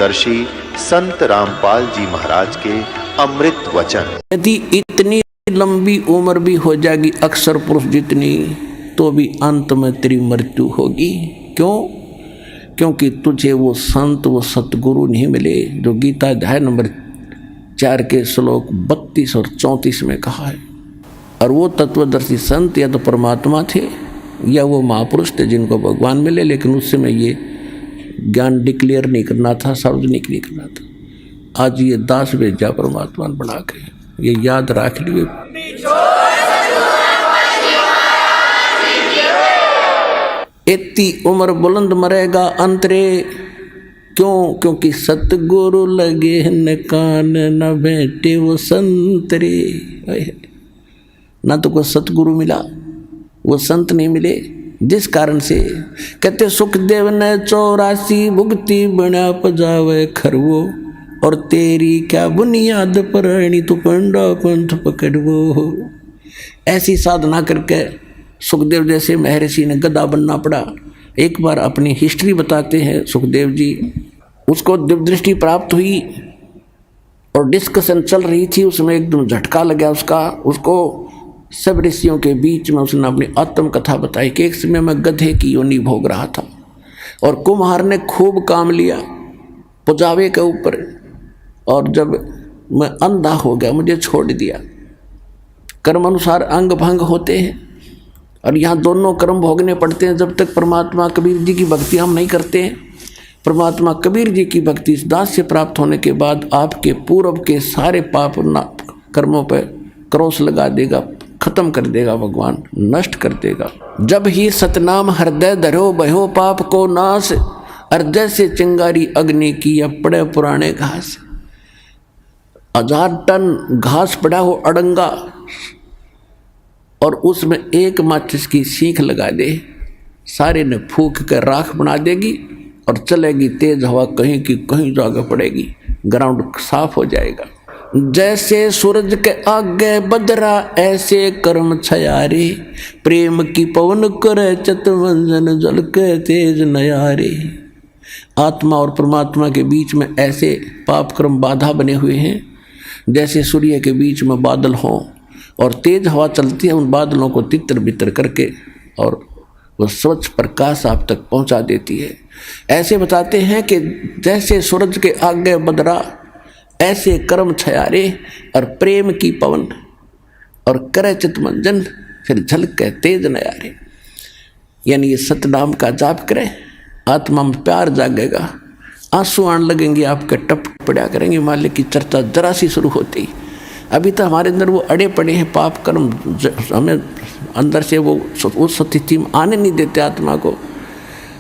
तत्वदर्शी संत रामपाल जी महाराज के अमृत वचन। यदि इतनी लंबी उम्र भी हो जाएगी अक्षर पुरुष जितनी, तो भी अंत में तेरी मृत्यु होगी। क्यों? क्योंकि तुझे वो संत, वो सतगुरु नहीं मिले जो गीता अध्याय नंबर 4 के श्लोक 32 और 34 में कहा है। और वो तत्वदर्शी संत या तो परमात्मा थे या वो महापुरुष थे जिनको भगवान मिले, लेकिन उस समय ये ज्ञान डिक्लेयर नहीं करना था, सार्वजनिक नहीं करना था। आज ये दास भेजा परमात्मा बना के, ये याद रख लिए। इतनी उम्र बुलंद मरेगा अंतरे। क्यों? क्योंकि सतगुरु लगे न कान न बैठे वो संतरे। ना तो कोई सतगुरु मिला, वो संत नहीं मिले, जिस कारण से कहते सुखदेव ने 84 भुगती बना पजावे खरवो, और तेरी क्या बुनियाद पर तू पंडा पंथ पकड़वो। ऐसी साधना करके सुखदेव जैसे महर्षि ने गधा बनना पड़ा। एक बार अपनी हिस्ट्री बताते हैं सुखदेव जी। उसको दिव्य दृष्टि प्राप्त हुई और डिस्कशन चल रही थी, उसमें एकदम झटका लगा उसको सब ऋषियों के बीच में उसने अपनी आत्म कथा बताई कि एक समय मैं गधे की योनि भोग रहा था और कुम्हार ने खूब काम लिया पुजावे के ऊपर, और जब मैं अंधा हो गया मुझे छोड़ दिया। कर्म अनुसार अंग भंग होते हैं और यहाँ दोनों कर्म भोगने पड़ते हैं जब तक परमात्मा कबीर जी की भक्ति हम नहीं करते हैं। परमात्मा कबीर जी की भक्ति इस दास से प्राप्त होने के बाद आपके पूर्व के सारे पाप कर्मों पर क्रॉस लगा देगा, खत्म कर देगा, भगवान नष्ट कर देगा। जब ही सतनाम हृदय धरो बहो पाप को नाश, हृदय से चिंगारी अग्नि की या पड़े पुराने घास। 1000 टन घास पड़ा हो अड़ंगा और उसमें एक माचिस की सीख लगा दे, सारे ने फूंक कर राख बना देगी और चलेगी तेज हवा, कहीं की कहीं जगह पड़ेगी, ग्राउंड साफ हो जाएगा। जैसे सूरज के आगे बदरा ऐसे कर्म छयारे, प्रेम की पवन करे चितवंजन जल के तेज नयारे। आत्मा और परमात्मा के बीच में ऐसे पाप कर्म बाधा बने हुए हैं जैसे सूर्य के बीच में बादल हों और तेज हवा चलती है, उन बादलों को तितर बितर करके और वो स्वच्छ प्रकाश आप तक पहुंचा देती है। ऐसे बताते हैं कि जैसे सूरज के आगे बदरा ऐसे कर्म छयारे, और प्रेम की पवन और करे चितमंजन फिर झलके तेज नयारे। यानी ये सतनाम का जाप करें, आत्मा में प्यार जागेगा, आंसू आने लगेंगे, आपके टप पड़ा करेंगे। मालिक की चर्चा जरा सी शुरू होती, अभी तो हमारे अंदर वो अड़े पड़े हैं पाप कर्म, हमें अंदर से वो उस स्थिति में आने नहीं देते आत्मा को।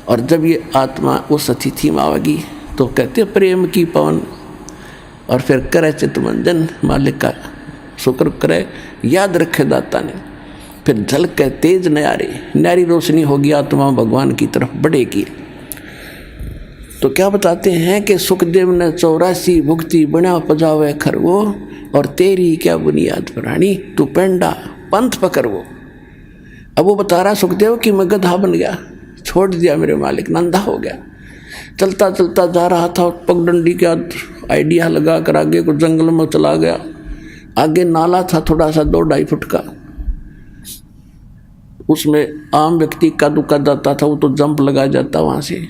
और जब ये आत्मा उस स्थिति में आवेगी तो कहते प्रेम की पवन, और फिर करे चितमंजन, मालिक का शुक्र करे, याद रखे दाता ने, फिर झलके तेज न्यारी रोशनी होगी, आत्मा भगवान की तरफ बढ़ेगी। तो क्या बताते हैं कि सुखदेव ने 84 भुगती बना पजावे खरवो, और तेरी क्या बुनियाद प्राणी तू पेंडा पंथ पकड़वो। अब वो बता रहा सुखदेव कि मैं गधा बन गया, छोड़ दिया मेरे मालिक, नंदा हो गया, चलता चलता जा रहा था, पगडंडी का आइडिया लगा कर आगे को जंगल में चला गया। आगे नाला था थोड़ा सा 2-2.5 फुट का, उसमें आम व्यक्ति कदम जाता था, वो तो जंप लगा जाता वहाँ से।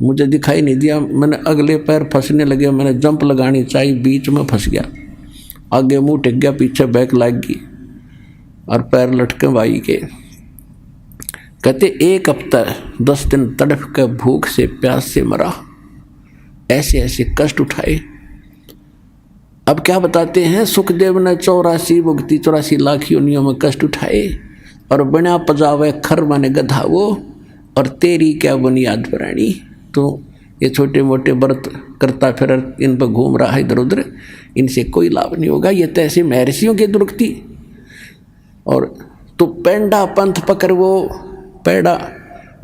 मुझे दिखाई नहीं दिया, मैंने अगले पैर फंसने लगे, मैंने जंप लगानी चाहिए, बीच में फंस गया, आगे मुंह टिक गया, पीछे बैक लग गई और पैर लटके भाई के। कहते 1 हफ्ता 10 दिन तड़प के भूख से प्यास से मरा, ऐसे ऐसे कष्ट उठाए। अब क्या बताते हैं सुखदेव ने 84 भुगती 84 लाख योनियों में कष्ट उठाए, और बना पजावे खर माने गधा वो, और तेरी क्या बुनियाद प्राणी। तो ये छोटे मोटे व्रत करता फिर इन पर घूम रहा है इधर उधर, इनसे कोई लाभ नहीं होगा। ये तो ऐसे महर्षियों की दुर्गति। और तो पेंडा पंथ पकड़, वो पेड़ा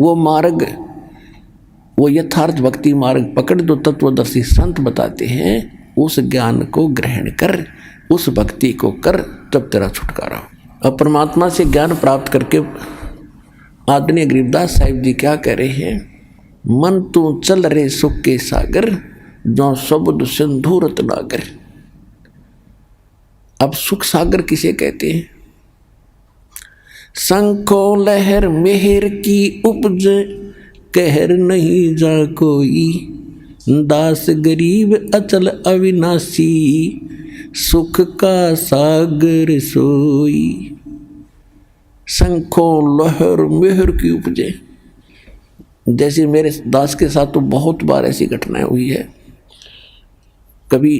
वो मार्ग, वो यथार्थ भक्ति मार्ग पकड़ दो। तत्वदर्शी संत बताते हैं उस ज्ञान को ग्रहण कर, उस भक्ति को कर, तब तेरा छुटकारा हो। अब परमात्मा से ज्ञान प्राप्त करके आदरणीय गरीबदास साहिब जी क्या कह रहे हैं, मन तू चल रे सुख के सागर, जो शब्द सिंधु रत्नागर। अब सुख सागर किसे कहते हैं? शंखो लहर मेहर की उपज, कहर नहीं जा कोई, दास गरीब अचल अविनाशी, सुख का सागर सोई। शंखो लहर मेहर की उपजे। जैसे मेरे दास के साथ तो बहुत बार ऐसी घटनाएं हुई है, कभी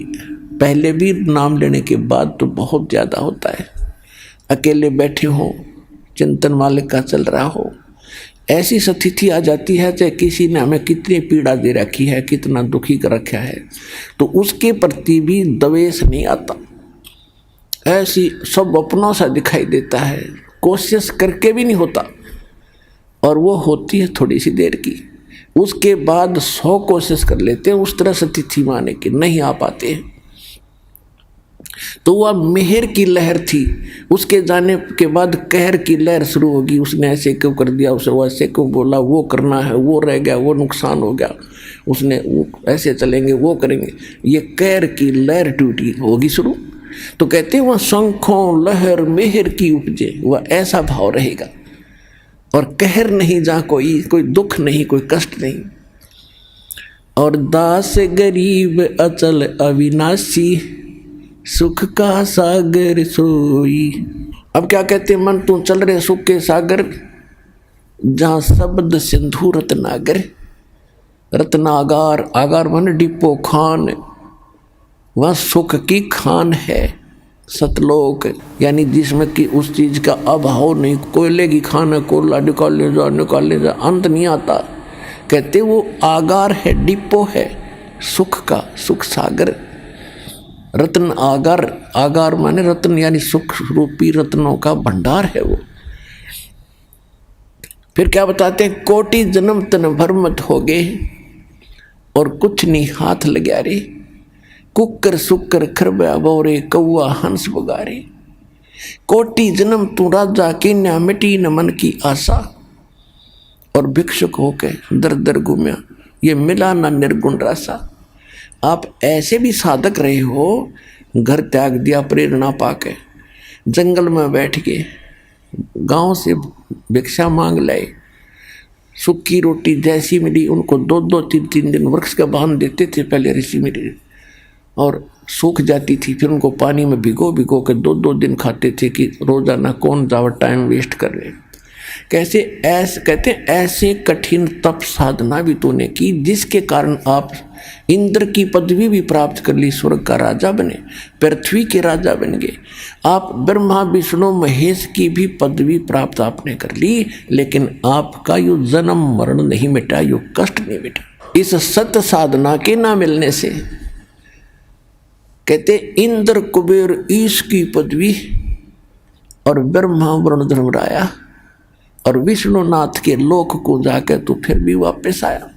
पहले भी नाम लेने के बाद तो बहुत ज़्यादा होता है। अकेले बैठे हो, चिंतन मालिक का चल रहा हो, ऐसी स्थिति आ जाती है चाहे किसी ने हमें कितनी पीड़ा दे रखी है, कितना दुखी कर रखा है, तो उसके प्रति भी द्वेष नहीं आता। ऐसी सब अपनों सा दिखाई देता है, कोशिश करके भी नहीं होता, और वो होती है थोड़ी सी देर की। उसके बाद 100 कोशिश कर लेते हैं उस तरह स्थिति में आने की, नहीं आ पाते हैं। तो वह मेहर की लहर थी, उसके जाने के बाद कहर की लहर शुरू होगी। उसने ऐसे क्यों कर दिया, उसे वो ऐसे क्यों बोला, वो करना है, वो रह गया, वो नुकसान हो गया, उसने वो ऐसे चलेंगे, वो करेंगे, ये कहर की लहर टूटी होगी शुरू। तो कहते हैं वह शंखों लहर मेहर की उपजे, वह ऐसा भाव रहेगा। और कहर नहीं जा कोई दुख नहीं, कोई कष्ट नहीं। और दास गरीब अचल अविनाशी, सुख का सागर सोई। अब क्या कहते हैं? मन तू चल रहे सुख के सागर, जहाँ शब्द सिंधु रत्नागर। रत्नागार, आगार मन डिपो खान, वह सुख की खान है। सतलोक यानी जिसमें कि उस चीज का अभाव नहीं। कोयले की खान है, कोयला निकाल ले जा, अंत नहीं आता। कहते वो आगार है, डिपो है सुख का, सुख सागर। रत्न आगार, आगार माने रत्न यानी सुख रूपी रत्नों का भंडार है वो। फिर क्या बताते हैं? कोटि जन्म तन भर मत हो गए, और कुछ नहीं हाथ लग्या रे। कुकर सुकर खरबा बोरे, कौआ हंस बगारे। कोटि जन्म तू राजा की न्या, मिटी न मन की आशा। और भिक्षुक होके दर दर घूमया, ये मिला ना निर्गुण रासा। आप ऐसे भी साधक रहे हो, घर त्याग दिया प्रेरणा पाके, जंगल में बैठ के गांव से भिक्षा मांग लाए, सूखी रोटी जैसी मिली उनको 2-2, 3-3 दिन वृक्ष का बांध देते थे पहले ऋषि मुनि, और सूख जाती थी। फिर उनको पानी में भिगो भिगो के 2-2 दिन खाते थे कि रोजाना कौन जावा टाइम वेस्ट कर रहे। कैसे ऐसे कहते ऐसे कठिन तप साधना भी तूने की, जिसके कारण आप इंद्र की पदवी भी प्राप्त कर ली, स्वर्ग का राजा बने, पृथ्वी के राजा बन गए। आप ब्रह्मा विष्णु महेश की भी पदवी प्राप्त आपने कर ली, लेकिन आपका यो जन्म मरण नहीं मिटा, यो कष्ट नहीं मिटा इस सत्य साधना के ना मिलने से। कहते इंद्र कुबेर ईश की पदवी, और ब्रह्मा वरुण धर्मराया और विष्णुनाथ के लोक को जाकर तो फिर भी वापस आया।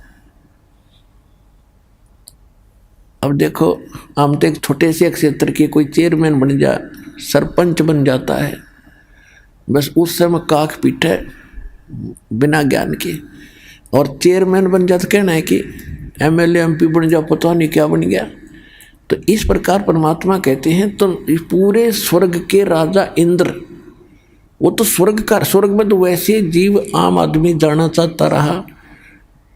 अब देखो, हम तो एक छोटे से क्षेत्र के कोई चेयरमैन बन जा, सरपंच बन जाता है, बस उस समय काख पीटे बिना ज्ञान के, और चेयरमैन बन जाता कहना है कि एमएलए एमपी बन जा, पता नहीं क्या बन गया। तो इस प्रकार परमात्मा कहते हैं तो पूरे स्वर्ग के राजा इंद्र, वो तो स्वर्ग में तो वैसे जीव आम आदमी जाना चाहता रहा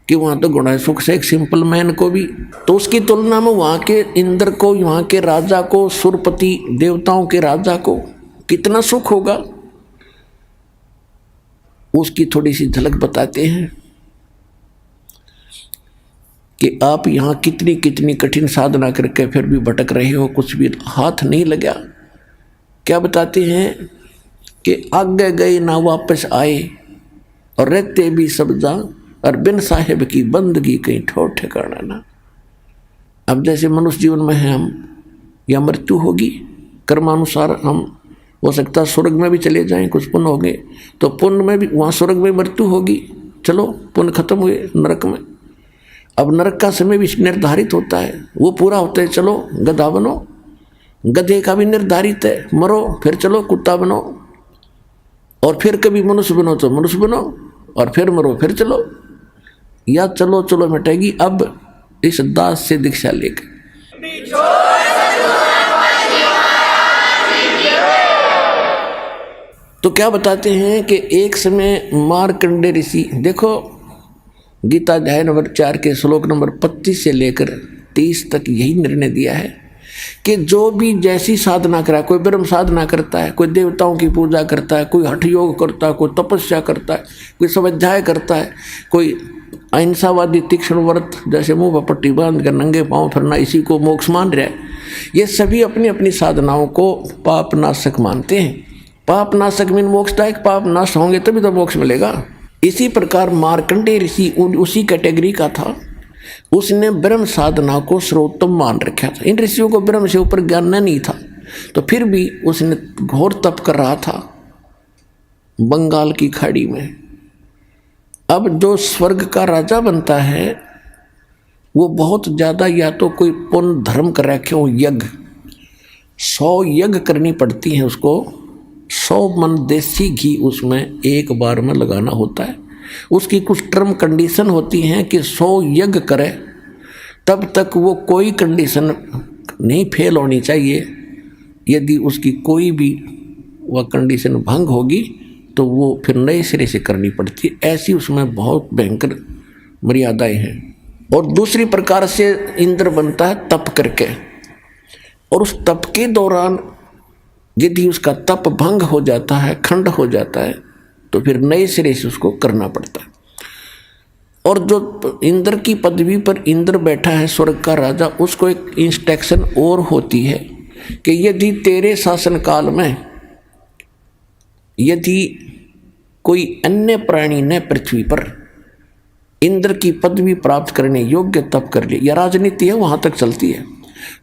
कि वहाँ तो गुण है सुख से, एक सिंपल मैन को भी। तो उसकी तुलना में वहाँ के इंद्र को, वहाँ के राजा को, सुरपति देवताओं के राजा को कितना सुख होगा, उसकी थोड़ी सी झलक बताते हैं कि आप यहाँ कितनी कितनी कठिन साधना करके फिर भी भटक रहे हो, कुछ भी हाथ नहीं लगा। क्या बताते हैं कि आगे गए ना वापस आए, और रहते भी सब जा, और बिन साहेब की बंदगी कहीं ठोर ठिकाना ना। अब जैसे मनुष्य जीवन में है हम, या मृत्यु होगी, कर्मानुसार हम हो सकता स्वर्ग में भी चले जाएं, कुछ पुण्य हो गए तो पुण्य में भी, वहाँ स्वर्ग में मृत्यु होगी, चलो पुण्य खत्म हुए, नरक में। अब नरक का समय भी निर्धारित होता है, वो पूरा होता है, चलो गधा बनो, गधे का भी निर्धारित है, मरो फिर चलो कुत्ता बनो, और फिर कभी मनुष्य बनो तो मनुष्य बनो, और फिर मरो फिर चलो, या चलो चलो मिटेगी। अब इस दास से दीक्षा लेकर। तो क्या बताते हैं कि एक समय मार्कंडेय ऋषि, देखो गीता अध्याय नंबर 4 के श्लोक नंबर 25 से लेकर 30 तक यही निर्णय दिया है कि जो भी जैसी साधना करा, कोई ब्रह्म साधना करता है, कोई देवताओं की पूजा करता है, कोई हठ योग करता है, कोई तपस्या करता है, कोई स्वाध्याय करता है, कोई अहिंसावादी तीक्ष्ण व्रत जैसे मुंह पर पट्टी बांध कर नंगे पांव फिरना, इसी को मोक्ष मान रहा है। ये सभी अपनी अपनी साधनाओं को पाप नाशक मानते हैं। पाप नाशक मीन मोक्षदायक, पाप नाश होंगे तभी तो मोक्ष मिलेगा। इसी प्रकार मार्कंडेय ऋषि उसी कैटेगरी का था। उसने ब्रह्म साधना को सर्वोत्तम मान रखा था। इन ऋषियों को ब्रह्म से ऊपर ज्ञान नहीं था, तो फिर भी उसने घोर तप कर रहा था बंगाल की खाड़ी में। अब जो स्वर्ग का राजा बनता है वो बहुत ज़्यादा या तो कोई पुण्य धर्म कर रखे हो, यज्ञ 100 यज्ञ करनी पड़ती है उसको, 100 मन देसी घी उसमें एक बार में लगाना होता है। उसकी कुछ टर्म कंडीशन होती हैं कि 100 यज्ञ करे तब तक वो कोई कंडीशन नहीं फेल होनी चाहिए। यदि उसकी कोई भी वह कंडीशन भंग होगी तो वो फिर नए सिरे से करनी पड़ती है। ऐसी उसमें बहुत भयंकर मर्यादाएं हैं। और दूसरी प्रकार से इंद्र बनता है तप करके, और उस तप के दौरान यदि उसका तप भंग हो जाता है, खंड हो जाता है, तो फिर नए सिरे से उसको करना पड़ता है। और जो इंद्र की पदवी पर इंद्र बैठा है, स्वर्ग का राजा, उसको एक इंस्ट्रक्शन और होती है कि यदि तेरे शासन काल में यदि कोई अन्य प्राणी ने पृथ्वी पर इंद्र की पदवी प्राप्त करने योग्य तप कर ले, या राजनीति है वहां तक चलती है,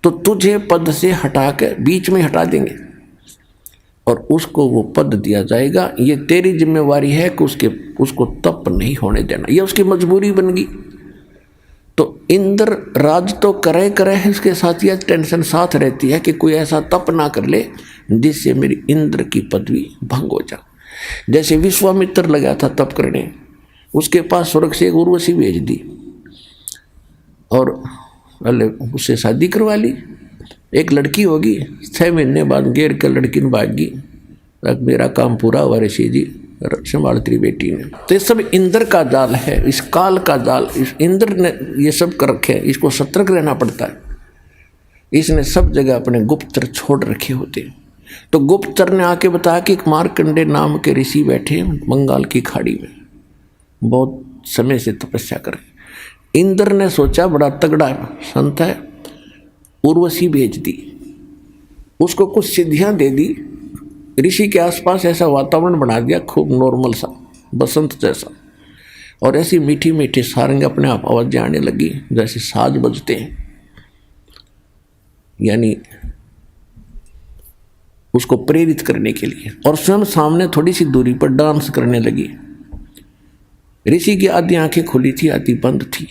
तो तुझे पद से हटा के बीच में हटा देंगे और उसको वो पद दिया जाएगा। ये तेरी जिम्मेवारी है कि उसको तप नहीं होने देना, ये उसकी मजबूरी बन गई। तो इंद्र राज तो करे है, उसके साथ यह टेंशन साथ रहती है कि कोई ऐसा तप ना कर ले जिससे मेरी इंद्र की पदवी भंग हो जाए। जैसे विश्वामित्र लगा था तप करने, उसके पास स्वर्ग से एक उर्वशी भेज दी और उससे शादी करवा ली। एक लड़की होगी, 6 महीने बाद घेर कर लड़की ने भागी, मेरा काम पूरा हुआ ऋषि जी, संभाल तेरी बेटी ने। तो ये सब इंद्र का जाल है, इस काल का जाल, इस इंद्र ने ये सब कर रखे हैं। इसको सतर्क रहना पड़ता है। इसने सब जगह अपने गुप्तचर छोड़ रखे होते हैं। तो गुप्तचर ने आके बताया कि एक मार्कंडेय नाम के ऋषि बैठे बंगाल की खाड़ी में, बहुत समय से तपस्या कर। इंद्र ने सोचा बड़ा तगड़ा संत है, उर्वशी भेज दी, उसको कुछ सिद्धियां दे दी, ऋषि के आसपास ऐसा वातावरण बना दिया खूब नॉर्मल सा, बसंत जैसा, और ऐसी मीठी मीठी सारंग अपने आप आवाज़ें आने लगी जैसे साज बजते हैं, यानी उसको प्रेरित करने के लिए। और स्वयं सामने थोड़ी सी दूरी पर डांस करने लगी। ऋषि की आधी आंखें खुली थी, आधी बंद थी।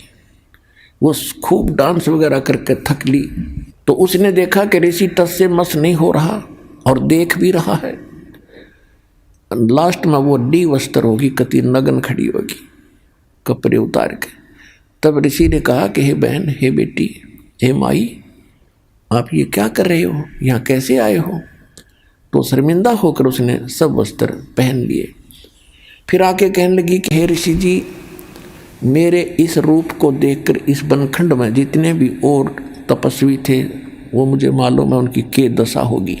वो खूब डांस वगैरह करके थक ली। तो उसने देखा कि ऋषि टस से मस नहीं हो रहा और देख भी रहा है। लास्ट में वो डी वस्त्र होगी, कति नगन खड़ी होगी कपड़े उतार के। तब ऋषि ने कहा कि हे बहन, हे बेटी, हे माई, आप ये क्या कर रहे हो, यहाँ कैसे आए हो? तो शर्मिंदा होकर उसने सब वस्त्र पहन लिए। फिर आके कहने लगी कि हे ऋषि जी, मेरे इस रूप को देखकर इस बनखंड में जितने भी और तपस्वी थे वो मुझे मालूम है उनकी क्या दशा होगी,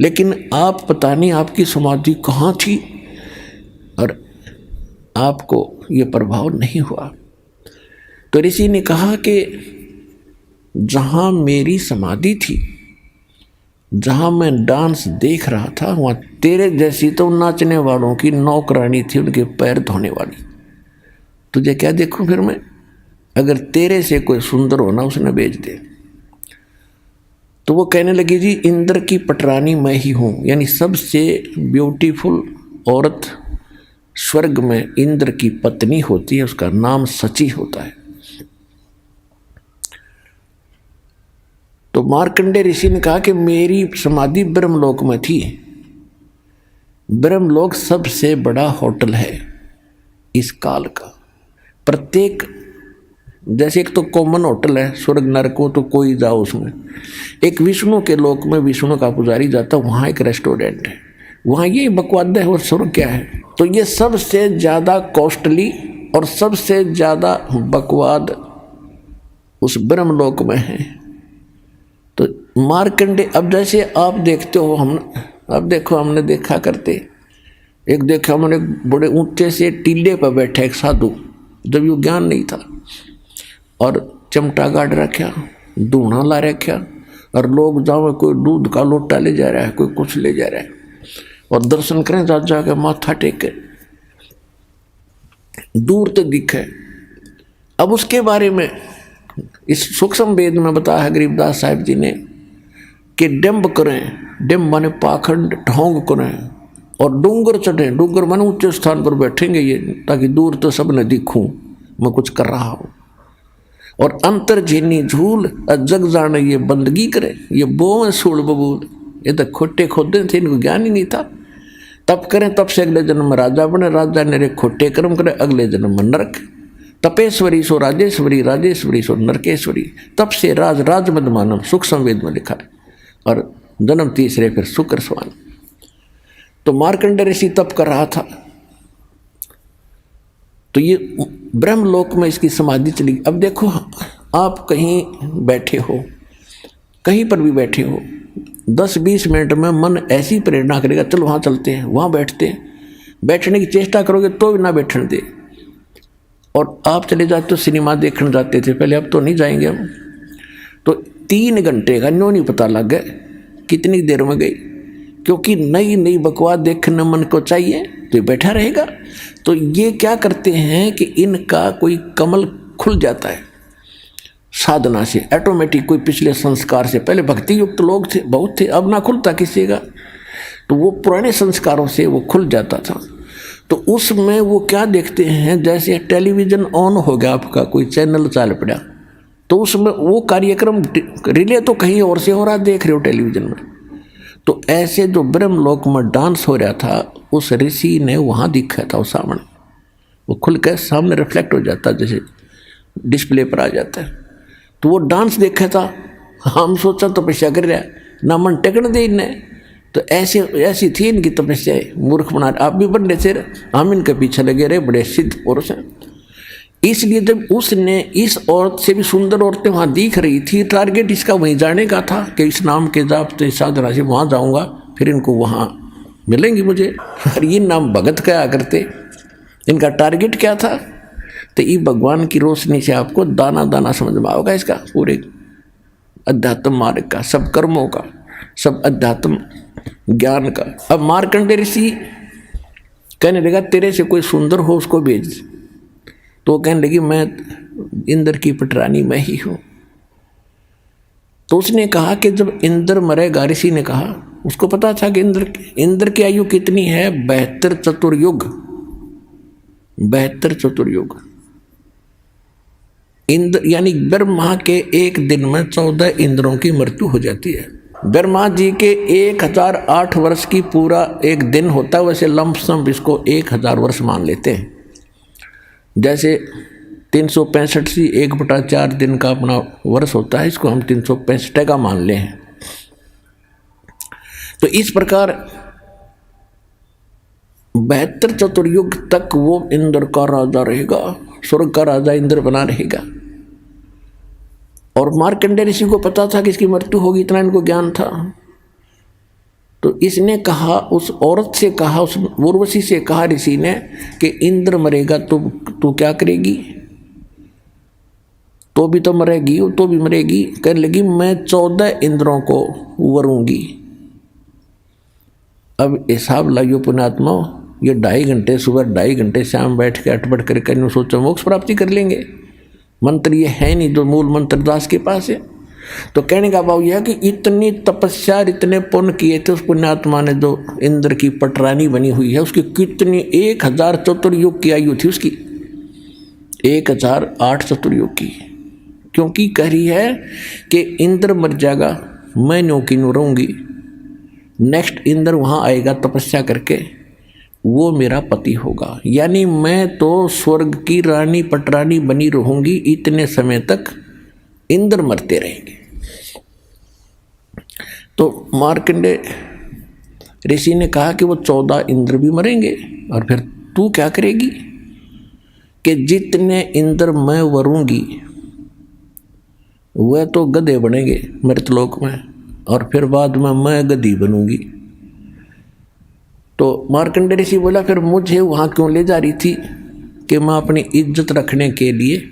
लेकिन आप पता नहीं आपकी समाधि कहाँ थी और आपको ये प्रभाव नहीं हुआ। तो ऋषि ने कहा कि जहाँ मेरी समाधि थी, जहाँ मैं डांस देख रहा था, वहाँ तेरे जैसी तो नाचने वालों की नौकरानी थी, उनके पैर धोने वाली। तुझे क्या देखूं फिर मैं? अगर तेरे से कोई सुंदर होना उसने भेज दे। तो वो कहने लगी जी, इंद्र की पटरानी मैं ही हूँ, यानी सबसे ब्यूटीफुल औरत स्वर्ग में इंद्र की पत्नी होती है, उसका नाम सची होता है। तो मार्कंडेय ऋषि ने कहा कि मेरी समाधि ब्रह्मलोक में थी। ब्रह्मलोक सबसे बड़ा होटल है इस काल का। प्रत्येक जैसे एक तो कॉमन होटल है स्वर्ग नरक को, तो कोई जाओ उसमें। एक विष्णु के लोक में विष्णु का पुजारी जाता, वहाँ एक रेस्टोरेंट है, वहाँ ये बकवाद है और स्वर्ग क्या है। तो ये सबसे ज़्यादा कॉस्टली और सबसे ज़्यादा बकवाद उस ब्रह्मलोक में है। तो मार्कंडे, अब जैसे आप देखते हो, हम अब देखो हमने देखा करते, एक देखा हमने बड़े ऊंचे से टीले पर बैठा एक साधु, जब ये ज्ञान नहीं था, और चमटा गाड़ रखा, धूना ला रखा, और लोग जाओ कोई दूध का लोटा ले जा रहा है, कोई कुछ ले जा रहा है, और दर्शन करें जा के माथा टेके, दूर तक दिखे। अब उसके बारे में इस सूक्ष्म वेद में बताया है गरीबदास साहिब जी ने कि डिम्ब करें, डिम्ब माने पाखंड ढोंग करें, और डूंगर चढ़ें, डूंगर माने ऊंचे स्थान पर बैठेंगे ये, ताकि दूर तो सब न दिखूं मैं कुछ कर रहा हूं, और अंतर झीनी झूल जग जाने ये बंदगी करे, ये बों सूल बबूल, ये तो खोटे खोदे थे, इनको ज्ञान ही नहीं था। तप करें, तप से अगले जन्म में राजा बने, राजा ने खोटे कर्म करे, अगले जन्म में नरक। तपेश्वरी सो राजेश्वरी, राजेश्वरी सो नरकेश्वरी, तप से राज राज मद मानव, सुख संवेद में लिखा है, और जन्म तीसरे फिर शुक्र स्वान। तो मार्कंडेय ऋषि तप कर रहा था, तो ये ब्रह्मलोक में इसकी समाधि चली। अब देखो आप कहीं बैठे हो, कहीं पर भी बैठे हो, 10-20 मिनट में मन ऐसी प्रेरणा करेगा, चलो वहाँ चलते हैं, वहाँ बैठते हैं, बैठने की चेष्टा करोगे तो भी ना बैठने दे। और आप चले जाते हो, सिनेमा देखने जाते थे पहले, अब तो नहीं जाएंगे हम, तो 3 घंटे का न्यों नहीं पता लग गया कितनी देर में गई, क्योंकि नई नई बकवास देखने मन को चाहिए, तो बैठा रहेगा। तो ये क्या करते हैं कि इनका कोई कमल खुल जाता है साधना से ऑटोमेटिक, कोई पिछले संस्कार से, पहले भक्ति युक्त लोग थे बहुत थे, अब ना खुलता किसी का, तो वो पुराने संस्कारों से वो खुल जाता था। तो उसमें वो क्या देखते हैं, जैसे टेलीविज़न ऑन हो गया आपका, कोई चैनल चाल पड़ा, तो उसमें वो कार्यक्रम रिले तो कहीं और से हो रहा, देख रहे हो टेलीविज़न में। तो ऐसे जो ब्रह्मलोक में डांस हो रहा था, उस ऋषि ने वहाँ दिखा था, वो सामने वो खुल कर सामने रिफ्लेक्ट हो जाता, जैसे डिस्प्ले पर आ जाता है। तो वो डांस देखा था, हम सोचा तपस्या कर रहा है, ना मन टेकन दे इन्हें, तो ऐसी थी इनकी तपस्या, मूर्ख बना। आप भी बड़े से हम इनके पीछे लगे रहे, बड़े सिद्ध पुरुष हैं। इसलिए जब उसने इस औरत से भी सुंदर औरतें वहाँ दिख रही थी, टारगेट इसका वहीं जाने का था कि इस नाम के जाप से साधना से वहाँ जाऊँगा, फिर इनको वहाँ मिलेंगी मुझे। और ये नाम भगत क्या करते, इनका टारगेट क्या था, तो ये भगवान की रोशनी से आपको दाना दाना समझ में आओगा इसका पूरे अध्यात्म मार्ग का, सब कर्मों का, सब अध्यात्म ज्ञान का। अब मार्कंडेय ऋषि कहने लगा तेरे से कोई सुंदर हो उसको भेज, तो कहने लगी मैं इंद्र की पटरानी मैं ही हूँ। तो उसने कहा कि जब इंद्र मरेगा, ऋषि ने कहा, उसको पता था कि इंद्र की आयु कितनी है, 72 चतुर्युग, 72 चतुर्युग। इंद्र यानी ब्रह्मा के एक दिन में 14 इंद्रों की मृत्यु हो जाती है। ब्रह्मा जी के 1008 वर्ष की पूरा एक दिन होता है, वैसे लंपसम इसको 1000 वर्ष मान लेते हैं। जैसे 365 से 1/4 दिन का अपना वर्ष होता है, इसको हम 365 का मान ले हैं। तो इस प्रकार 72 चतुर्युग तक वो इंद्र का राजा रहेगा, स्वर्ग का राजा इंद्र बना रहेगा। और मार्कंडेय ऋषि को पता था कि इसकी मृत्यु होगी, इतना इनको ज्ञान था। तो इसने कहा, उस औरत से कहा, उस उर्वशी से कहा ऋषि ने कि इंद्र मरेगा तो तू क्या करेगी, तो भी तो मरेगी, तो भी मरेगी। कहने लगी मैं 14 इंद्रों को वरूंगी। अब हिसाब लाइयो पुण्यात्मा, ये 2.5 घंटे सुबह 2.5 घंटे शाम बैठ के अटपट करके सोचो मोक्ष प्राप्ति कर लेंगे। मंत्र ये है नहीं जो मूल मंत्र दास के पास है। तो कहने का भाव यह कि इतनी तपस्या, इतने पुण्य किए थे उस पुण्यात्मा ने, जो इंद्र की पटरानी बनी हुई है, उसकी कितनी 1000 चतुर्युग की आयु थी उसकी, 1008 चतुर्युग की। क्योंकि कह रही है कि इंद्र मर जाएगा, मैं न्यों की न्यों रहूँगी, नेक्स्ट इंद्र वहाँ आएगा तपस्या करके, वो मेरा पति होगा। यानी मैं तो स्वर्ग की रानी पटरानी बनी रहूंगी इतने समय तक, इंद्र मरते रहेंगे। तो मार्कंडेय ऋषि ने कहा कि वो 14 इंद्र भी मरेंगे, और फिर तू क्या करेगी कि जितने इंद्र मैं वरूंगी वह तो गधे बनेंगे मृतलोक में, और फिर बाद में मैं गधी बनूंगी। तो मार्कंडेय ऋषि बोला फिर मुझे वहाँ क्यों ले जा रही थी कि मैं अपनी इज्जत रखने के लिए,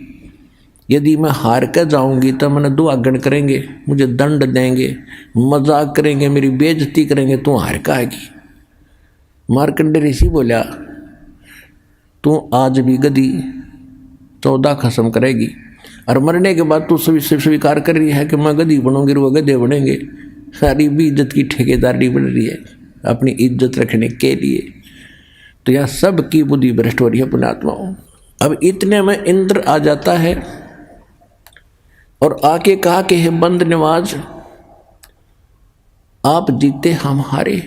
यदि मैं हार कर जाऊंगी तो मैंने दुआगन करेंगे, मुझे दंड देंगे, मजाक करेंगे, मेरी बेइज्जती करेंगे, तू हार का आएगी। मार्कंडेय ऋषि बोला तू आज भी गधी 14 खत्म करेगी, और मरने के बाद तू स्वीकार कर रही है कि मैं गधी बनूंगी, वो गधे बनेंगे। सारी भी इज्जत की ठेकेदारी बन रही है अपनी इज्जत रखने के लिए। तो यह सब की बुद्धि भ्रष्ट हो रही है पुण्यात्माओं। अब इतने में इंद्र आ जाता है और आके कहा कि हे बंद नवाज, आप जीते हम हारे,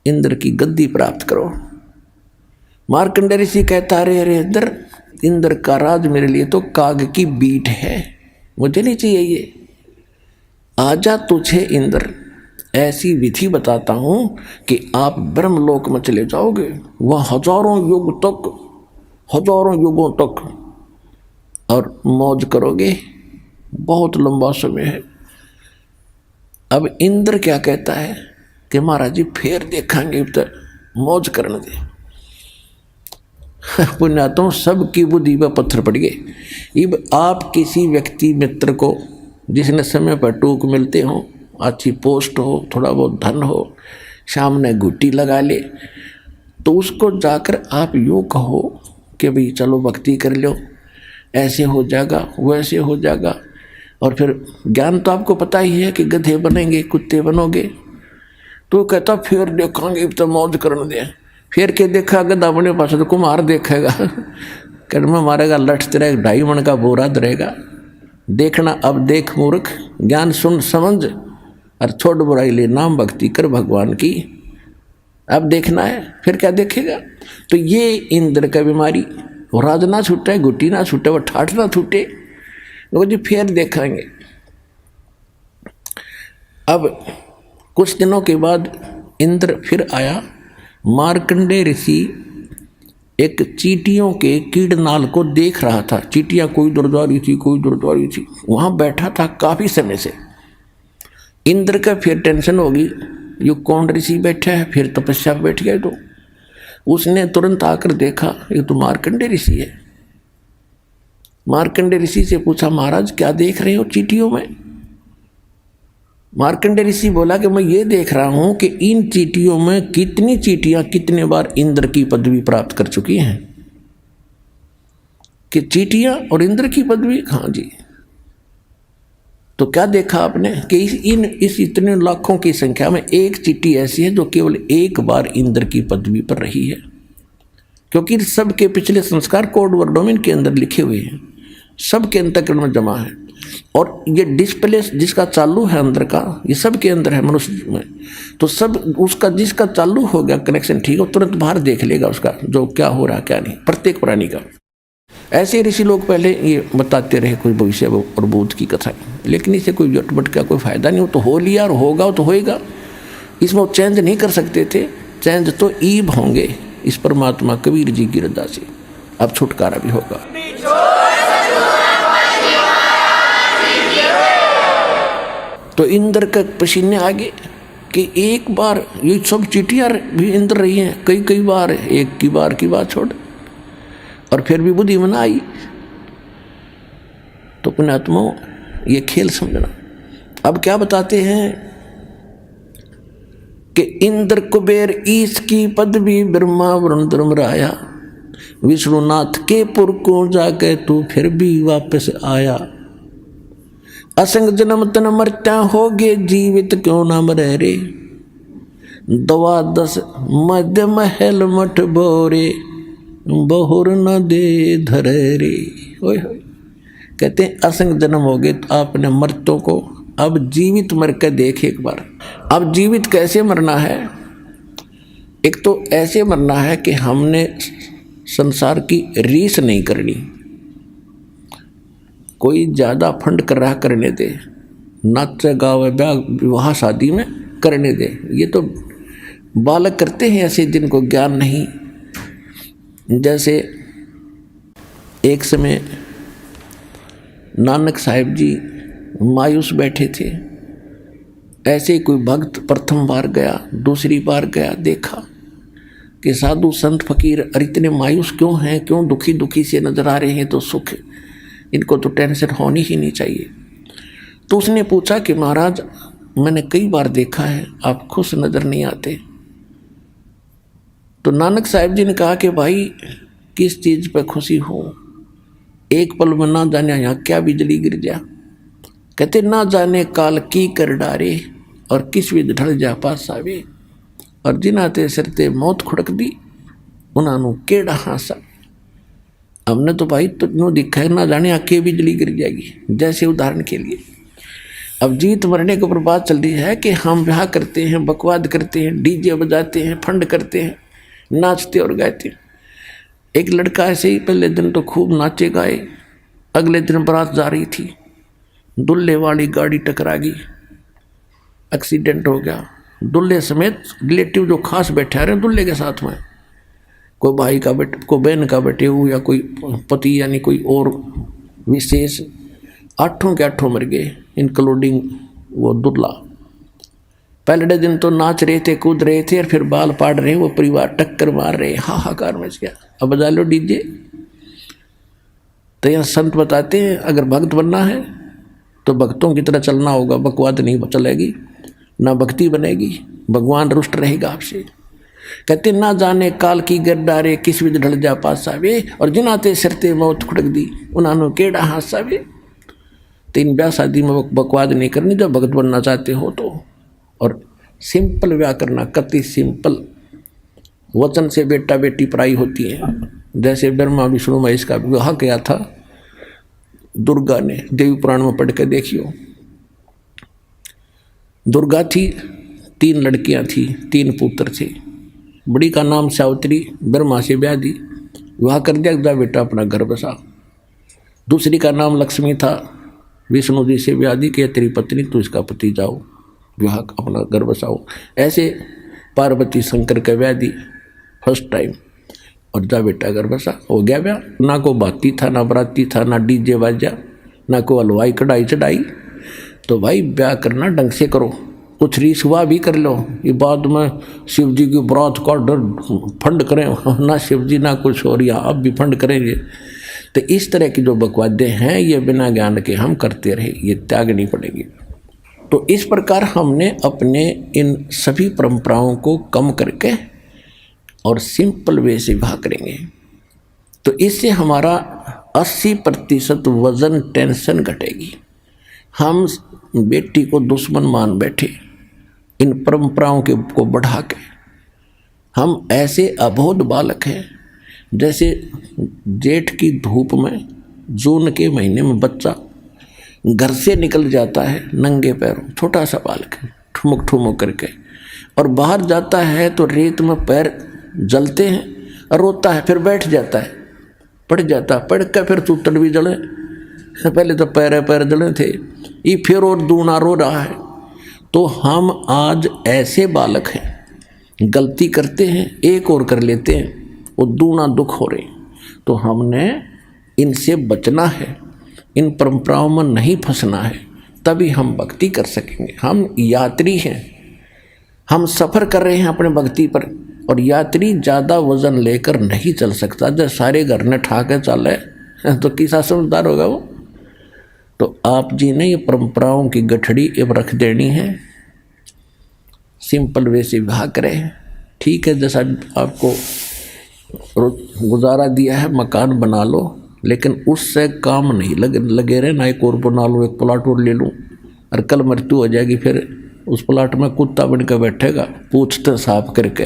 इंद्र की गद्दी प्राप्त करो। मार्कंडेय ऋषि कहता अरे इंद्र का राज मेरे लिए तो काग की बीट है, मुझे नहीं चाहिए ये। आजा तुझे इंद्र ऐसी विधि बताता हूं कि आप ब्रह्मलोक में चले जाओगे, वह हजारों युगों तक और मौज करोगे, बहुत लंबा समय है। अब इंद्र क्या कहता है कि महाराज जी फिर देखेंगे, तो मौज करने दे। पुण्यात्माओं सबकी बुद्धि पर पत्थर पड़ गए। अब आप किसी व्यक्ति मित्र को जिसने समय पर टूक मिलते हो, अच्छी पोस्ट हो, थोड़ा बहुत धन हो, सामने घुट्टी लगा ले, तो उसको जाकर आप यूँ कहो कि भाई चलो भक्ति कर लो, ऐसे हो जाएगा वैसे हो जाएगा, और फिर ज्ञान तो आपको पता ही है कि गधे बनेंगे कुत्ते बनोगे। तो कहता फिर देखेंगे तो मौज करने दे। फिर के देखा गधा बने पास तो कुम्हार देखेगा, कर्म मारेगा, लठ तेरा 2.5 मन का बोरा धरेगा। देखना अब देख मूर्ख, ज्ञान सुन समझ और छोड़ बुराई ले, नाम भक्ति कर भगवान की। अब देखना है, फिर क्या देखेगा। तो ये इंद्र का बीमारी, वो राज ना छूटे, गुट्टी ना छूटे, वो ठाठ ना छूटे, वो जी फिर देखेंगे। अब कुछ दिनों के बाद इंद्र फिर आया। मार्कंडेय ऋषि एक चींटियों के कीड़नाल को देख रहा था। चींटियां कोई दूर जा रही थी, कोई दूर जा रही थी, वहां बैठा था काफी समय से। इंद्र का फिर टेंशन होगी, ये कौन ऋषि बैठा है, फिर तपस्या पे बैठ गए। तो उसने तुरंत आकर देखा ये तो मार्कंडेय ऋषि है। मार्कंडेय ऋषि से पूछा महाराज क्या देख रहे हो चींटियों में। मार्कंडेय ऋषि बोला कि मैं ये देख रहा हूं कि इन चींटियों में कितनी चींटियां कितने बार इंद्र की पदवी प्राप्त कर चुकी हैं। कि चींटियां और इंद्र की पदवी, हाँ जी। तो क्या देखा आपने कि इस इतने लाखों की संख्या में एक चींटी ऐसी है जो केवल एक बार इंद्र की पदवी पर रही है, क्योंकि सबके पिछले संस्कार कोड वर्डों के अंदर लिखे हुए हैं, सबके अंतःकरण में जमा है। और ये डिस्प्ले जिसका चालू है अंदर का, ये सब के अंदर है मनुष्य में। तो सब उसका जिसका चालू हो गया कनेक्शन ठीक है, तुरंत बाहर देख लेगा उसका जो क्या हो रहा क्या नहीं, प्रत्येक प्राणी का। ऐसे ऋषि लोग पहले ये बताते रहे कोई भविष्य और बोध की कथा, लेकिन इसे कोई जटपट का कोई फायदा नहीं हो। तो हो लिया और होगा तो होएगा, इसमें वो चेंज नहीं कर सकते थे। चेंज तो ईब होंगे इस परमात्मा कबीर जी की रजा से। अब छुटकारा भी होगा। तो इंद्र का पसीने आगे कि एक बार ये सब चींटियां भी इंद्र रही हैं, कई बार, एक की बात छोड़, और फिर भी बुद्धि में ना आई। तो पुण्यात्माओं ये खेल समझना। अब क्या बताते हैं कि इंद्र कुबेर ईश की पदवी ब्रह्मा वरुण धर्मराया, विष्णुनाथ के पुर को जाके तू फिर भी वापस आया। असंग जन्म तन मरता होगे जीवित क्यों ना मरे रे, 12 मध्य महल मठ बोरे बहुर न दे धरे रे। ओए कहते हैं असंग जन्म हो गए तो आपने मर्तों को अब जीवित मर के देख एक बार। अब जीवित कैसे मरना है एक तो ऐसे मरना है कि हमने संसार की रीस नहीं करनी, कोई ज़्यादा फंड कर रहा करने दे, नाच गावे ब्याह विवाह शादी में करने दे। ये तो बालक करते हैं ऐसे जिनको ज्ञान नहीं। जैसे एक समय नानक साहिब जी मायूस बैठे थे, ऐसे ही कोई भक्त प्रथम बार गया, दूसरी बार गया, देखा कि साधु संत फकीर इतने मायूस क्यों हैं, क्यों दुखी दुखी से नजर आ रहे हैं, तो सुख, इनको तो टेंशन होनी ही नहीं चाहिए। तो उसने पूछा कि महाराज मैंने कई बार देखा है आप खुश नजर नहीं आते। तो नानक साहिब जी ने कहा कि भाई किस चीज़ पर खुशी हो, एक पल में ना जाने यहाँ क्या बिजली गिर जा। कहते ना जाने काल की कर डारे और किस विध ढल जा पास आवे, और जिनाते सिरते मौत खुड़क दी उन्होंने केड़ा हासा। हमने तो भाई तुझे दिखा है ना जाने आके बिजली गिर जाएगी। जैसे उदाहरण के लिए अब जीत मरने के ऊपर बात चल रही है कि हम ब्याह करते हैं, बकवाद करते हैं, डीजे बजाते हैं, फंड करते हैं, नाचते और गाते। एक लड़का ऐसे ही पहले दिन तो खूब नाचे गाए, अगले दिन बारात जा रही थी, दुल्हे वाली गाड़ी टकरा गई, एक्सीडेंट हो गया। दुल्हे समेत रिलेटिव जो खास बैठे आ रहे हैं दुल्हे के साथ में, कोई भाई का बेटे, कोई बहन का बेटे हो, या कोई पति यानी कोई और विशेष, 8 के 8 मर गए इंक्लूडिंग वो दुल्हा। पहले दिन तो नाच रहे थे, कूद रहे थे, और फिर बाल पाड़ रहे, वो परिवार टक्कर मार रहे, हाहाकार मच गया। अब बजा लो डीजे। तो यहाँ संत बताते हैं अगर भक्त बनना है तो भक्तों की तरह चलना होगा, बकवाद नहीं चलेगी, ना भक्ति बनेगी, भगवान रुष्ट रहेगा आपसे। कहते ना जाने काल की गरदारे किस विध ढल जा पास आवे, और जिनाते सिरते मौत खुड़क दी उन्होंने केड़ा हास आवे। तीन ब्याह शादी में बकवाद नहीं करनी जब भगत बनना चाहते हो तो। और सिंपल ब्याह करना, कति सिंपल। वचन से बेटा बेटी पराई होती है। जैसे ब्रह्मा विष्णु महेश का विवाह किया था दुर्गा ने, देवी पुराण में पढ़ के देखियो। दुर्गा थी, 3 लड़कियां थी, 3 पुत्र थे। बड़ी का नाम सावित्री, ब्रह्मा से ब्याह दी, विवाह कर दिया, जा बेटा अपना घर बसा। दूसरी का नाम लक्ष्मी था, विष्णु जी से ब्याह दी कि तेरी पत्नी तू इसका पति जाओ, विवाह अपना घर बसाओ। ऐसे पार्वती शंकर का ब्याह दी फर्स्ट टाइम, और जा बेटा घर बसा, हो गया ब्याह। ना को बाती था, ना बराती था, ना डीजे बाजा, ना को हलवाई कढ़ाई चढ़ाई। तो भाई ब्याह करना ढंग से करो, कुछ रीस हुआ भी कर लो। ये बाद में शिव जी की बरात का डर फंड करें, ना शिव जी ना कुछ और, या अब भी फंड करेंगे। तो इस तरह की जो बकवादें हैं ये बिना ज्ञान के हम करते रहे, ये त्यागनी पड़ेगी। तो इस प्रकार हमने अपने इन सभी परंपराओं को कम करके और सिंपल वे से विवाह करेंगे, तो इससे हमारा 80% वजन टेंशन घटेगी। हम बेटी को दुश्मन मान बैठे इन परंपराओं के को बढ़ा के। हम ऐसे अबोध बालक हैं, जैसे जेठ की धूप में जून के महीने में बच्चा घर से निकल जाता है नंगे पैरों, छोटा सा बालक है, ठुमुक ठुमुक करके, और बाहर जाता है तो रेत में पैर जलते हैं, और रोता है, फिर बैठ जाता है, पड़ जाता, पड़ कर फिर चूतड़ भी जले। पहले तो पैर जले थे, ये फिर और दूना रो रहा है। तो हम आज ऐसे बालक हैं, गलती करते हैं, एक और कर लेते हैं, वो दूना दुख हो रहे। तो हमने इनसे बचना है, इन परंपराओं में नहीं फंसना है, तभी हम भक्ति कर सकेंगे। हम यात्री हैं, हम सफ़र कर रहे हैं अपने भक्ति पर, और यात्री ज़्यादा वजन लेकर नहीं चल सकता। जब सारे घर ने ठा के चले तो किसा समझदार होगा वो। तो आप जी ने ये परंपराओं की गठड़ी अब रख देनी है, सिंपल वे से विवाह करें। ठीक है, जैसा आपको गुजारा दिया है मकान बना लो, लेकिन उससे काम नहीं लगे रहे, ना एक और बना लो, एक प्लाट और ले लूँ, और कल मृत्यु हो जाएगी, फिर उस प्लाट में कुत्ता बन कर बैठेगा पूछते साफ करके।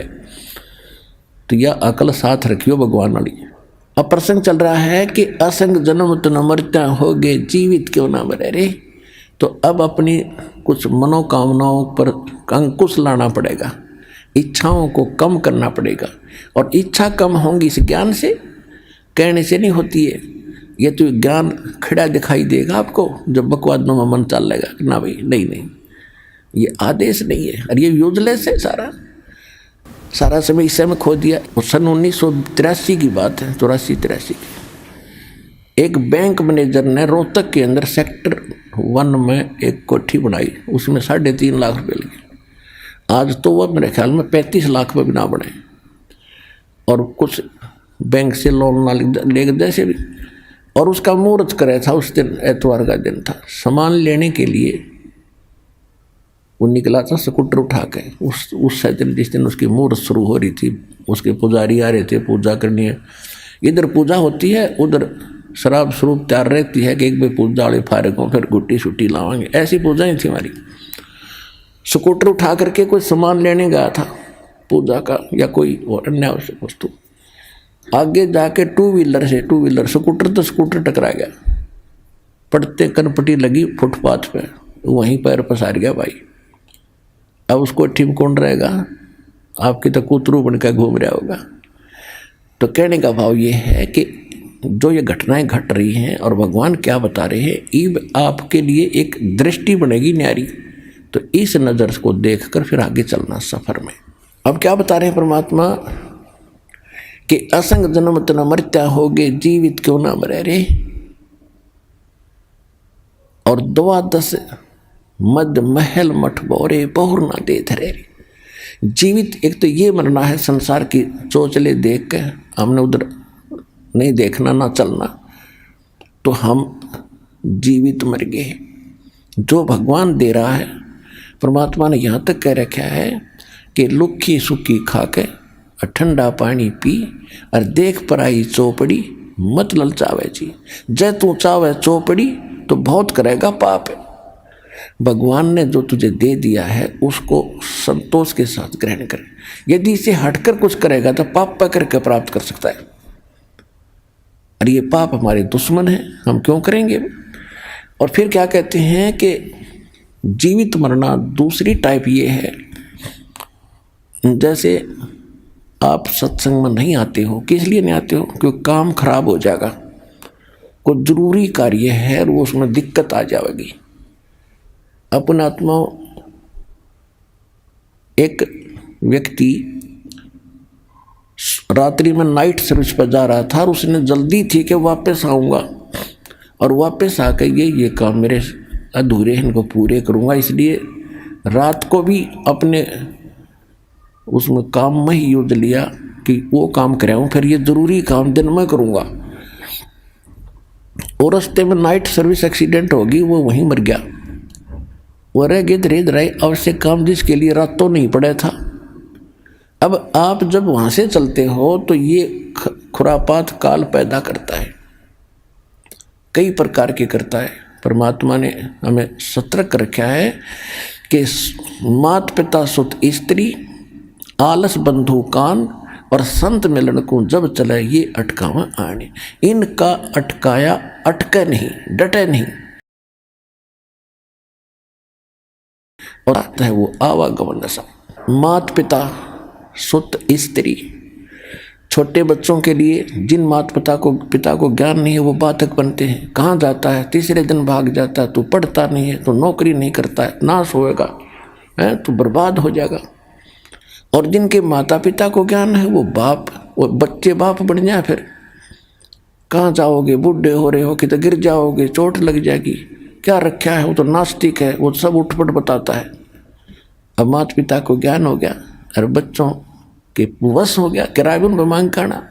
तो यह अकल साथ रखियो भगवान वाली। अब प्रसंग चल रहा है कि असंग जन्म तो न मरता हो गए, जीवित क्यों ना मरे रे। तो अब अपनी कुछ मनोकामनाओं पर अंकुश लाना पड़ेगा। इच्छाओं को कम करना पड़ेगा। और इच्छा कम होंगी इस ज्ञान से, कहने से नहीं होती है। ये तो ज्ञान खड़ा दिखाई देगा आपको जब बकवादों में मन चल लेगा कि ना भाई नहीं नहीं, ये आदेश नहीं है और ये यूजलेस है। सारा समय इस समय खो दिया। सन 1983 की बात है, 84-83 की। एक बैंक मैनेजर ने रोहतक के अंदर सेक्टर 1 में एक कोठी बनाई, उसमें 3.5 लाख रुपए लगे। आज तो वह मेरे ख्याल में 35 लाख में भी ना बने, और कुछ बैंक से लोन ना ले जैसे भी। और उसका मुहूर्त करे था उस दिन, एतवार का दिन था। सामान लेने के लिए वो निकला था स्कूटर उठा के। उस दिन जिस दिन उसकी मुहूर्त शुरू हो रही थी, उसके पुजारी आ रहे थे, पूजा करनी है। इधर पूजा होती है, उधर शराब स्वरूप तैयार रहती है कि एक बार पूजा वाले फारग हों, फिर गुट्टी छुट्टी लावांगे। ऐसी पूजा ही थी हमारी। स्कूटर उठा करके कोई सामान लेने गया था पूजा का या कोई और अन्य आवश्यक वस्तु। आगे जाके टू व्हीलर स्कूटर टकरा गया। पड़ते कनपटी लगी फुटपाथ पे, वहीं पैर पसार गया भाई। अब उसको ठीक कौन रहेगा? आपकी तो कूतरू बनकर घूम रहा होगा। तो कहने का भाव ये है कि जो ये घटनाएं घट रही हैं और भगवान क्या बता रहे हैं, ईब आपके लिए एक दृष्टि बनेगी न्यारी। तो इस नज़र को देखकर फिर आगे चलना सफर में। अब क्या बता रहे हैं परमात्मा कि असंग जन्म तना मर्त्या होगे, जीवित क्यों ना मरे रे। और 12 मद महल मठ बोरे बहुर ना दे धरे रे। जीवित एक तो ये मरना है, संसार की चोचले देख के हमने उधर नहीं देखना ना चलना, तो हम जीवित मर गए। जो भगवान दे रहा है, परमात्मा ने यहाँ तक कह रखा है कि लुक्खी सुखी खा के ठंडा पानी पी और देख पराई चौपड़ी मत ललचावे जी। जय तू चावे चौपड़ी तो बहुत करेगा पाप है। भगवान ने जो तुझे दे दिया है उसको संतोष के साथ ग्रहण कर। यदि इसे हटकर कुछ करेगा तो पाप पकड़ के प्राप्त कर सकता है, और ये पाप हमारे दुश्मन है, हम क्यों करेंगे। और फिर क्या कहते हैं कि जीवित मरना दूसरी टाइप ये है, जैसे आप सत्संग में नहीं आते हो। किस लिए नहीं आते हो? क्योंकि काम खराब हो जाएगा, कोई जरूरी कार्य है और वो उसमें दिक्कत आ जाएगी। अपना आत्मा एक व्यक्ति रात्रि में नाइट सर्विस पर जा रहा था और उसने जल्दी थी कि वापस आऊँगा, और वापस आकर ये काम मेरे अधूरे हैं, इनको पूरे करूँगा, इसलिए रात को भी अपने उसमें काम में ही यूज लिया कि वो काम कराऊँ, फिर ये ज़रूरी काम दिन में करूँगा। और रास्ते में नाइट सर्विस एक्सीडेंट होगी, वो वहीं मर गया। वो रह गए धीरे धीरे आवश्यक काम जिसके लिए रातों नहीं पड़ा था। अब आप जब वहाँ से चलते हो तो ये खुरापात काल पैदा करता है, कई प्रकार के करता है। परमात्मा ने हमें सतर्क रखा है कि मात पिता सुत स्त्री आलस बंधु कान और संत मिलन को जब चले ये अटकावा आने। इनका अटकाया अटके नहीं, डटे नहीं, और आता है वो आवागमन सा। मात पिता सुत स्त्री, छोटे बच्चों के लिए जिन माता पिता को ज्ञान नहीं है वो बाधक बनते हैं। कहाँ जाता है? तीसरे दिन भाग जाता है। तू पढ़ता नहीं है, तो नौकरी नहीं करता है, नाश होएगा, है तो बर्बाद हो जाएगा। और जिनके माता पिता को ज्ञान है वो बाप, वो बच्चे बाप बन जाए, फिर कहाँ जाओगे? बूढ़े हो रहे हो कि तो गिर जाओगे, चोट लग जाएगी, क्या रखा है? वो तो नास्तिक है, वो सब उठपट बताता है। अब माता पिता को ज्ञान हो गया और बच्चों के वश हो गया, किराए में मांग करना,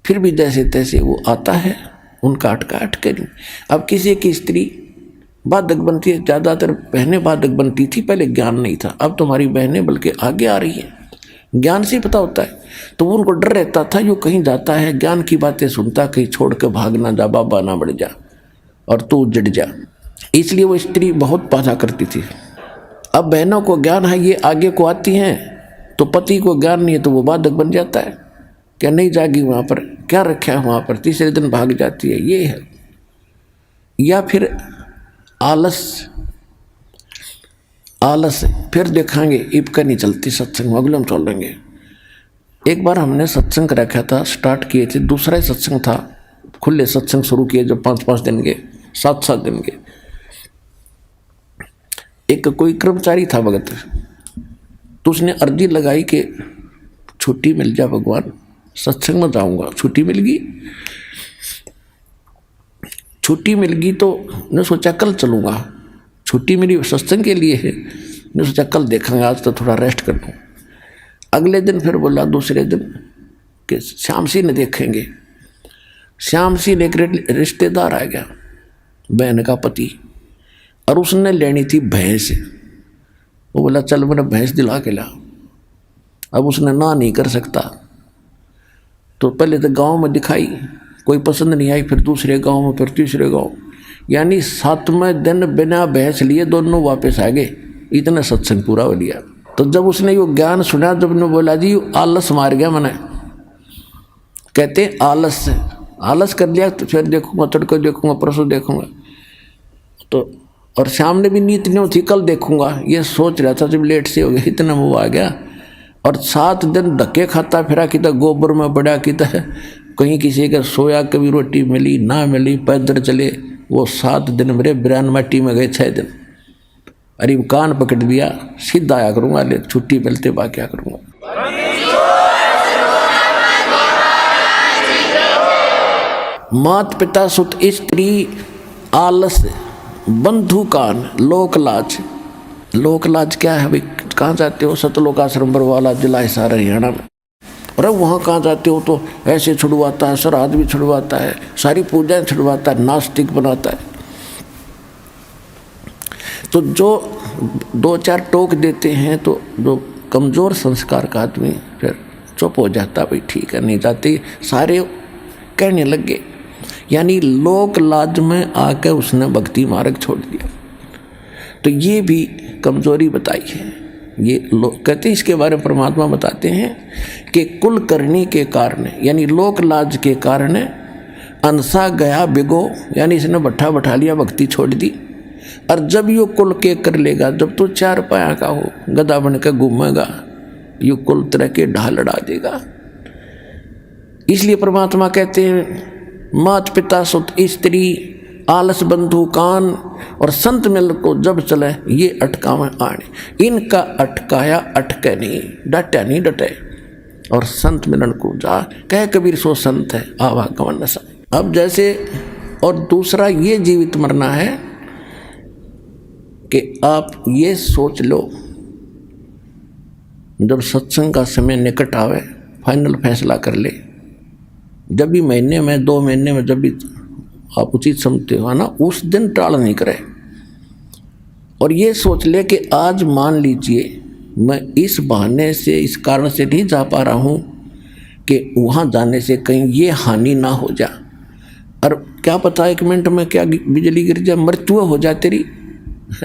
फिर भी जैसे तैसे वो आता है, उनका अटके नहीं। अब किसी की स्त्री बाधक बनती है, ज़्यादातर बहनें बाधक बनती थी, पहले ज्ञान नहीं था। अब तुम्हारी बहनें बल्कि आगे आ रही हैं, ज्ञान से पता होता है। तो उनको डर रहता था, जो कहीं जाता है ज्ञान की बातें सुनता, कहीं छोड़ कर भाग ना जा, बाबा ना बढ़ जा और तू उजड़ जा, इसलिए वो स्त्री बहुत बाधा करती थी। अब बहनों को ज्ञान है, ये आगे को आती हैं, तो पति को ज्ञान नहीं है तो वो बाधक बन जाता है। क्या नहीं जाएगी वहाँ पर, क्या रखा है वहाँ पर, तीसरे दिन भाग जाती है, ये है। या फिर आलस फिर देखेंगे इब का नहीं चलती सत्संग अगले हम चलेंगे। एक बार हमने सत्संग रखा था, स्टार्ट किए थे, दूसरा ही सत्संग था, खुले सत्संग शुरू किए जो 5-5 दिन के 7-7 दिन के। एक कोई कर्मचारी था भगत, तो उसने अर्जी लगाई कि छुट्टी मिल जाए भगवान, सत्संग में जाऊंगा। छुट्टी मिल गई, छुट्टी मिल गई तो ने सोचा कल चलूँगा, छुट्टी मेरी सत्संग के लिए है, ने सोचा कल देखेंगे, आज तो थोड़ा रेस्ट कर लूँ। अगले दिन फिर बोला दूसरे दिन कि श्याम सिंह ने देखेंगे। श्याम सिंह एक रिश्तेदार आ गया, बहन का पति, और उसने लेनी थी भैंस। वो बोला चल मेरा भैंस दिला के ला। अब उसने ना नहीं कर सकता, तो पहले तो गांव में दिखाई, कोई पसंद नहीं आई, फिर दूसरे गांव में, फिर तीसरे गांव, यानी 7वें दिन बिना भैंस लिए दोनों वापस आ गए। इतना सत्संग पूरा हो लिया। तो जब उसने यो ज्ञान सुना, जब ने बोला जी आलस मार गया मैंने, कहते आलस कर लिया, तो फिर देखूंगा, तड़को देखूंगा, परसों देखूंगा। तो और शाम ने भी नीत नहीं थी, कल देखूंगा, ये सोच रहा था। जब लेट से हो गया, इतना मुँह आ गया, और 7 दिन धक्के खाता फिरा, कि गोबर में पड़ा, कि कहीं किसी का सोया, कभी रोटी मिली ना मिली, पैदल चले। वो 7 दिन मेरे बिरान माटी में गए, 6 दिन। अरे कान पकड़ दिया, सीधा आया करूँगा, ले छुट्टी मिलते बा क्या करूँगा। मात पिता सुत स्त्री आलस बंधु कान लोक लाज। लोक लाज क्या है भाई? कहाँ जाते हो? सतलोक आश्रम बरवाला, जिला हिसार, हरियाणा में। अरे वहाँ कहाँ जाते हो? तो ऐसे छुड़वाता है, श्राद्ध भी छुड़वाता है, सारी पूजाएं छुड़वाता है, नास्तिक बनाता है। तो जो 2-4 टोक देते हैं, तो जो कमज़ोर संस्कार का आदमी फिर चुप हो जाता, भाई ठीक है नहीं जाते, सारे कहने लग गए। यानी लोक लाज में आकर उसने भक्ति मार्ग छोड़ दिया। तो ये भी कमजोरी बताई है। ये लोग कहते हैं, इसके बारे में परमात्मा बताते हैं कि कुल करनी के कारण, यानी लोक लाज के कारण अनसा गया बिगो, यानी इसने भट्ठा बैठा लिया, भक्ति छोड़ दी। और जब यो कुल के कर लेगा, जब तो 4 पाया का हो, गधा बन के घूमेगा, यो कुल तरह के ढाल लड़ा देगा। इसलिए परमात्मा कहते हैं मात पिता सुत स्त्री आलस बंधु कान, और संत मिल को जब चले ये अटकावे आने। इनका अटकाया अटके नहीं, डटे नहीं डटे। और संत मिलन को जा कह कबीर सो संत है आवागमन नशा। अब जैसे और दूसरा ये जीवित मरना है कि आप ये सोच लो, जब सत्संग का समय निकट आवे, फाइनल फैसला कर ले। जब भी महीने में 2 महीने में जब भी आप उचित समझते हो ना, उस दिन टाल नहीं करे। और ये सोच ले कि आज मान लीजिए मैं इस बहाने से, इस कारण से नहीं जा पा रहा हूँ कि वहाँ जाने से कहीं ये हानि ना हो जा। और क्या पता 1 मिनट में क्या बिजली गिर जाए, मृत्यु हो जाए तेरी,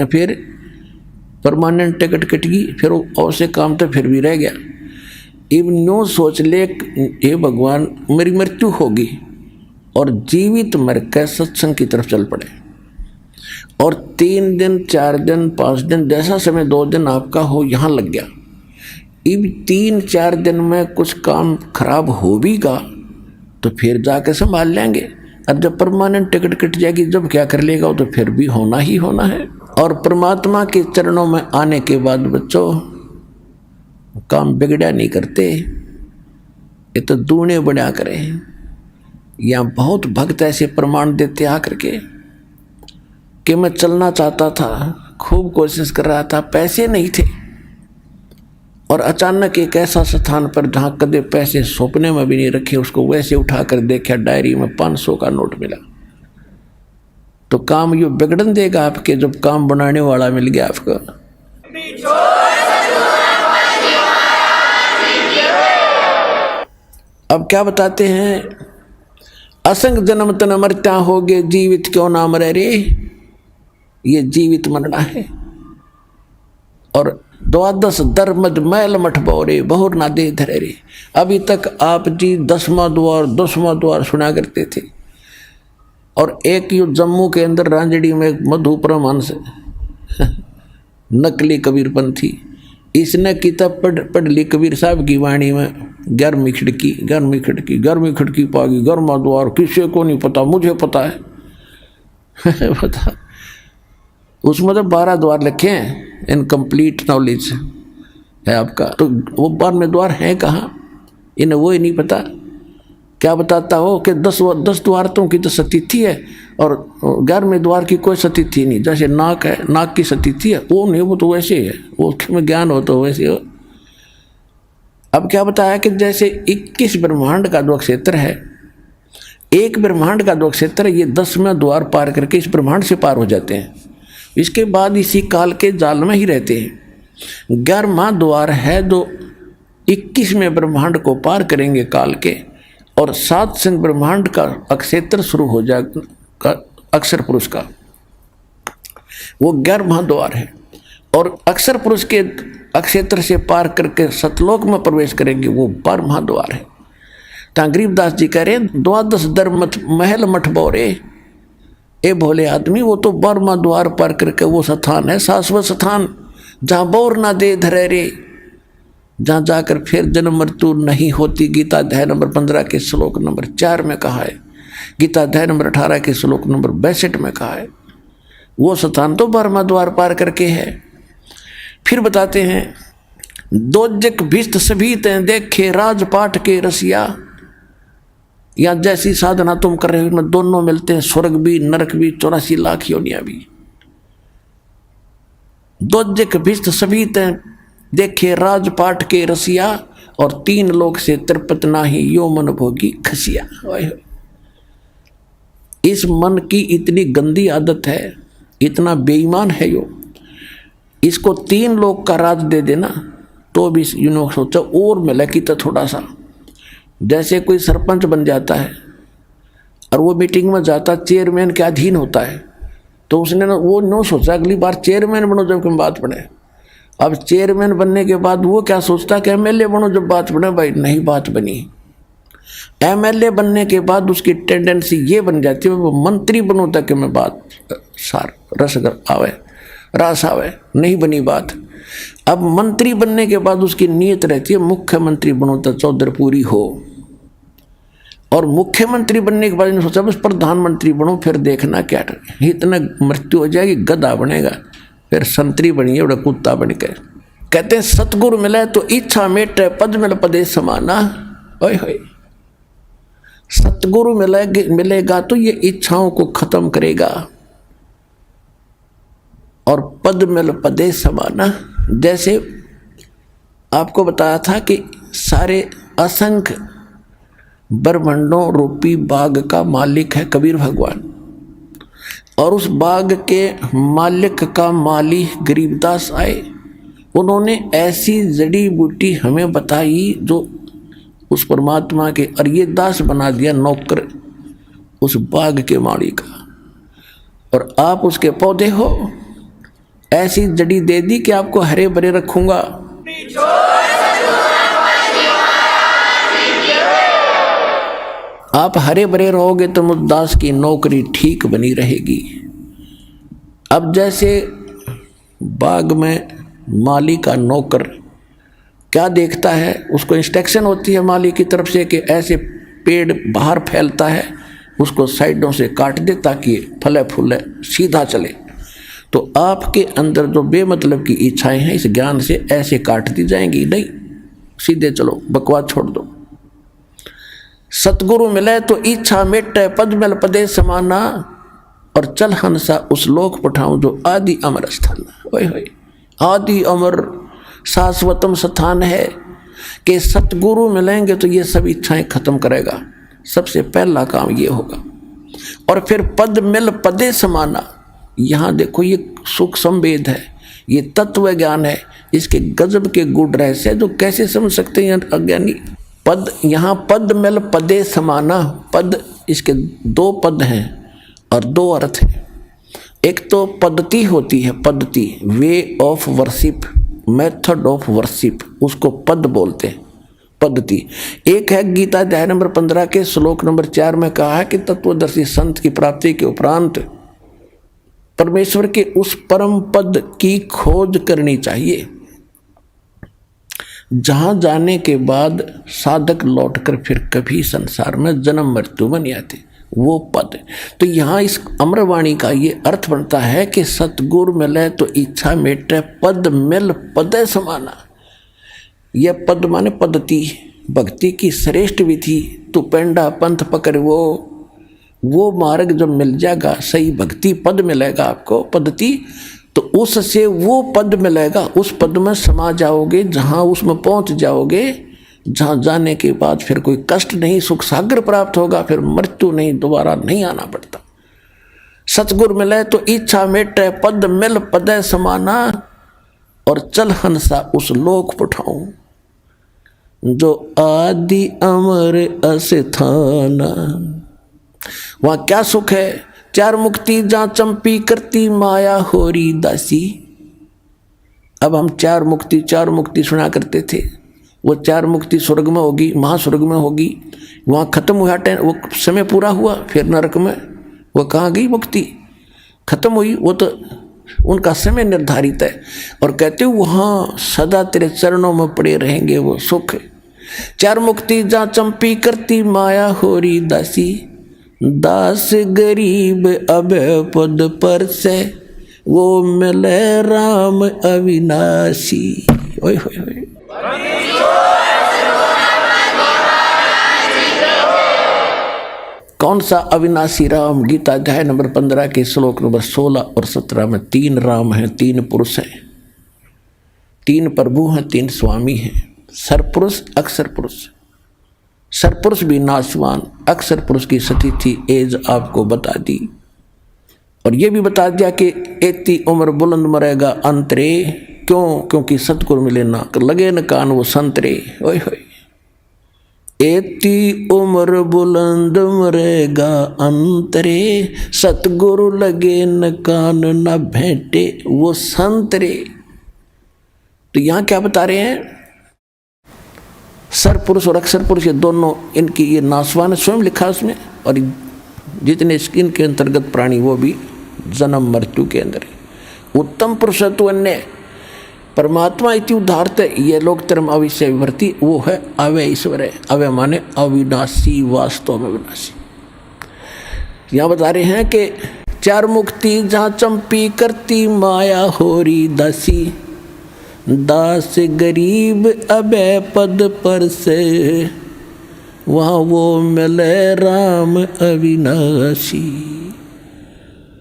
फिर परमानेंट टिकट कट गई, फिर और से काम तो फिर भी रह गया। इवन न्यू सोच ले, हे भगवान मेरी मृत्यु होगी, और जीवित मर के सत्संग की तरफ चल पड़े। और 3 दिन 4 दिन 5 दिन जैसा समय 2 दिन आपका हो यहाँ लग गया। इब 3-4 दिन में कुछ काम खराब हो भी गा तो फिर जाके संभाल लेंगे। और जब परमानेंट टिकट कट जाएगी, जब क्या कर लेगा, तो फिर भी होना ही होना है। और परमात्मा के चरणों में आने के बाद बच्चों काम बिगड़ा नहीं करते, ये तो दूने बढ़ा करें। यहाँ बहुत भक्त ऐसे प्रमाण देते आकर के कि मैं चलना चाहता था, खूब कोशिश कर रहा था, पैसे नहीं थे, और अचानक एक ऐसा स्थान पर जहाँ कदे पैसे सपने में भी नहीं रखे, उसको वैसे उठा कर देखा, डायरी में 500 का नोट मिला। तो काम यो बिगड़न देगा आपके, जब काम बनाने वाला मिल गया आपको। अब क्या बताते हैं, असंग जन्म तन मरता होगे, जीवित क्यों ना मरे रे। ये जीवित मरना है। और 12 दरमद मैल मठ बोरे बहुर ना दे धरे रे। अभी तक आप जी 10वां द्वार सुना करते थे। और एक यू जम्मू के अंदर रांजड़ी में मधु परमहंस नकली कबीरपंथी। इसने किताब पढ़ ली कबीर साहब की वाणी में, 11वीं खिड़की पागी, गर्मा द्वार, किसी को नहीं पता, मुझे पता है। पता उसमें तो 12 द्वार लिखे हैं, इनकम्प्लीट नॉलेज है आपका। तो वो 12वें द्वार हैं कहाँ, इन्हें वो ही नहीं पता। क्या बताता हो कि 10 द्वारतों की तो सतिथि है और 11वें द्वार की कोई सतिथि नहीं। जैसे नाक है, नाक की सतिथि है, वो नहीं, वो तो वैसे ही है, वो में ज्ञान हो तो वैसे हो। अब क्या बताया कि जैसे 21 ब्रह्मांड का जो क्षेत्र है, एक ब्रह्मांड का जो क्षेत्र है, ये 10वें द्वार पार करके इस ब्रह्मांड से पार हो जाते हैं। इसके बाद इसी काल के जाल में ही रहते हैं। 11वां द्वार है जो 21वें ब्रह्मांड को पार करेंगे काल के, और 7 संग ब्रह्मांड का अक्षेत्र शुरू हो जाएगा, अक्षर पुरुष का, वो 11वां द्वार है। और अक्षर पुरुष के अक्षेत्र से पार करके सतलोक में प्रवेश करेंगे, वो 12वां द्वार है। ता गरीबदास जी कह रहे हैं, 12 दर महल मठ बोरे, ए भोले आदमी, वो तो 12वां द्वार पार करके वो स्थान है, शाश्वत स्थान, जहाँ बोर ना दे धरे रे, जहाँ जाकर फिर जन्म मृत्यु नहीं होती। गीता अध्याय नंबर 15 के श्लोक नंबर 4 में कहा है, गीता अध्याय नंबर 18 के श्लोक नंबर 62 में कहा है। वो स्थान तो 12वां द्वार पार करके है। फिर बताते हैं, दोजक भिष्ट सभी तें देखे राजपाट के रसिया, या जैसी साधना तुम कर रहे हो में दोनों मिलते हैं, स्वर्ग भी नरक भी 84 लाख योनियां भी। दोजक भिष्ट सभी तें देखे राजपाट के रसिया, और 3 लोक से तृप्त नाही यो मन भोगी खसिया। इस मन की इतनी गंदी आदत है, इतना बेईमान है यो, इसको 3 लोक का राज दे देना तो भी यूँ सोचा और मिला कि तो थोड़ा सा। जैसे कोई सरपंच बन जाता है और वो मीटिंग में जाता, चेयरमैन के अधीन होता है, तो उसने ना वो नो सोचा अगली बार चेयरमैन बनो जब कोई बात बने। अब चेयरमैन बनने के बाद वो क्या सोचता कि एमएलए बनो जब बात बने, भाई नहीं बात बनी। एमएलए बनने के बाद उसकी टेंडेंसी ये बन जाती है वो मंत्री बनो ताकि मैं बात सार रस आवे, नहीं बनी बात। अब मंत्री बनने के बाद उसकी नीयत रहती है मुख्यमंत्री बनो तो चौधर पूरी हो, और मुख्यमंत्री बनने के बाद इन्होंने सोचा बस प्रधानमंत्री बनो, फिर देखना क्या इतना मृत्यु हो जाएगी, गधा बनेगा, फिर संतरी बनिए बड़ा कुत्ता बन के। कहते हैं सतगुरु मिले तो इच्छा मेटे, पद मिल पदे समाना। ओए होए, सतगुरु मिलेगा तो ये इच्छाओं को खत्म करेगा, और पद मिल पदे समाना। जैसे आपको बताया था कि सारे असंख्य ब्रह्मांडों रूपी बाग का मालिक है कबीर भगवान, और उस बाग के मालिक का माली गरीबदास आए। उन्होंने ऐसी जड़ी बूटी हमें बताई जो उस परमात्मा के, और ये दास बना दिया नौकर उस बाग के माली का, और आप उसके पौधे हो। ऐसी जड़ी दे दी कि आपको हरे भरे रखूंगा। आप हरे भरे रहोगे तो मुद्दास की नौकरी ठीक बनी रहेगी। अब जैसे बाग में माली का नौकर क्या देखता है, उसको इंस्ट्रक्शन होती है माली की तरफ से कि ऐसे पेड़ बाहर फैलता है, उसको साइडों से काट दे ताकि फले फूले सीधा चले। तो आपके अंदर जो बेमतलब की इच्छाएं हैं इस ज्ञान से ऐसे काट दी जाएंगी, नहीं सीधे चलो, बकवास छोड़ दो। सतगुरु मिले तो इच्छा मेटे, पद मिल पदे समाना, और चल हंसा उस लोक पठाऊं जो आदि अमर स्थान। ओए होए, आदि अमर शाश्वतम स्थान है कि सतगुरु मिलेंगे तो ये सब इच्छाएं खत्म करेगा। सबसे पहला काम ये होगा। और फिर पद मिल पदे समाना, यहाँ देखो ये सुख संवेद है, ये तत्व ज्ञान है, इसके गजब के गुण रहस्य जो कैसे समझ सकते हैं अज्ञानी। पद, यहाँ पद मिल पदे समाना, पद इसके 2 पद हैं और 2 अर्थ हैं। एक तो पद्धति होती है, पद्धति way of worship, method of worship, उसको पद बोलते हैं, पद्धति। एक है गीता अध्याय नंबर 15 के श्लोक नंबर 4 में कहा है कि तत्वदर्शी संत की प्राप्ति के उपरांत परमेश्वर के उस परम पद की खोज करनी चाहिए, जहां जाने के बाद साधक लौटकर फिर कभी संसार में जन्म मृत्यु में नहीं आते, वो पद। तो यहाँ इस अमरवाणी का ये अर्थ बनता है कि सतगुरु मिले तो इच्छा मेटे, पद मिल पदे समाना। यह पद माने पद्धति, भक्ति की श्रेष्ठ विधि। तो पेंडा पंथ पकड़ वो मार्ग जब मिल जाएगा, सही भक्ति पद मिलेगा आपको, पद्धति, तो उससे वो पद मिलेगा, उस पद में समा जाओगे, जहाँ उसमें पहुँच जाओगे, जहाँ जाने के बाद फिर कोई कष्ट नहीं, सुख सागर प्राप्त होगा, फिर मृत्यु नहीं, दोबारा नहीं आना पड़ता। सतगुरु मिले तो इच्छा मेटे, पद मिल पदे समाना, और चल हंसा उस लोक पठाऊं जो आदि अमर अस्थाना। वहाँ क्या सुख है? चार मुक्ति जहाँ चंपी करती माया होरी दासी। अब हम चार मुक्ति सुना करते थे, वो चार मुक्ति स्वर्ग में होगी, महास्वर्ग में होगी, वहाँ खत्म हुआ, वो समय पूरा हुआ, फिर नरक में वो कहाँ गई? मुक्ति खत्म हुई, वो तो उनका समय निर्धारित है। और कहते हो वहाँ सदा तेरे चरणों में पड़े रहेंगे, वो सुख है। चार मुक्ति जहाँ चंपी करती माया होरी दासी, दास गरीब अब पद पर से, वो मिले राम अविनाशी। ओए होए होए। कौन सा अविनाशी राम? गीता अध्याय नंबर 15 के श्लोक नंबर 16 और 17 में 3 राम हैं, 3 पुरुष हैं, 3 प्रभु हैं, 3 स्वामी हैं। सरपुरुष, अक्षर पुरुष। सरपुरुष भी नाशवान, अक्षर पुरुष की स्थिति एज आपको बता दी, और ये भी बता दिया कि एती उम्र बुलंद मरेगा अंतरे। क्यों? क्योंकि सतगुरु मिले ना लगे न कान वो संतरे। ओए होए। एती उम्र बुलंद मरेगा अंतरे, सतगुरु लगे न कान न भेंटे वो संतरे। तो यहाँ क्या बता रहे हैं? सरपुरुष और अक्षर पुरुष ये दोनों, इनकी ये नासवान स्वयं लिखा उसमें, और जितने इनके अंतर्गत प्राणी वो भी जन्म मृत्यु के अंदर है। उत्तम पुरुषत्व अन्य परमात्मा इति उदाहरत, ये लोग term अविषय विभर्ति, वो है अव्यय ईश्वर है। अव्यय माने अविनाशी, वास्तव में विनाशी। यहाँ बता रहे हैं कि चार मुक्ति जहाँ चंपी करती माया होरी दासी, दास गरीब अभय पद पर से, वहाँ वो मिले राम अविनाशी।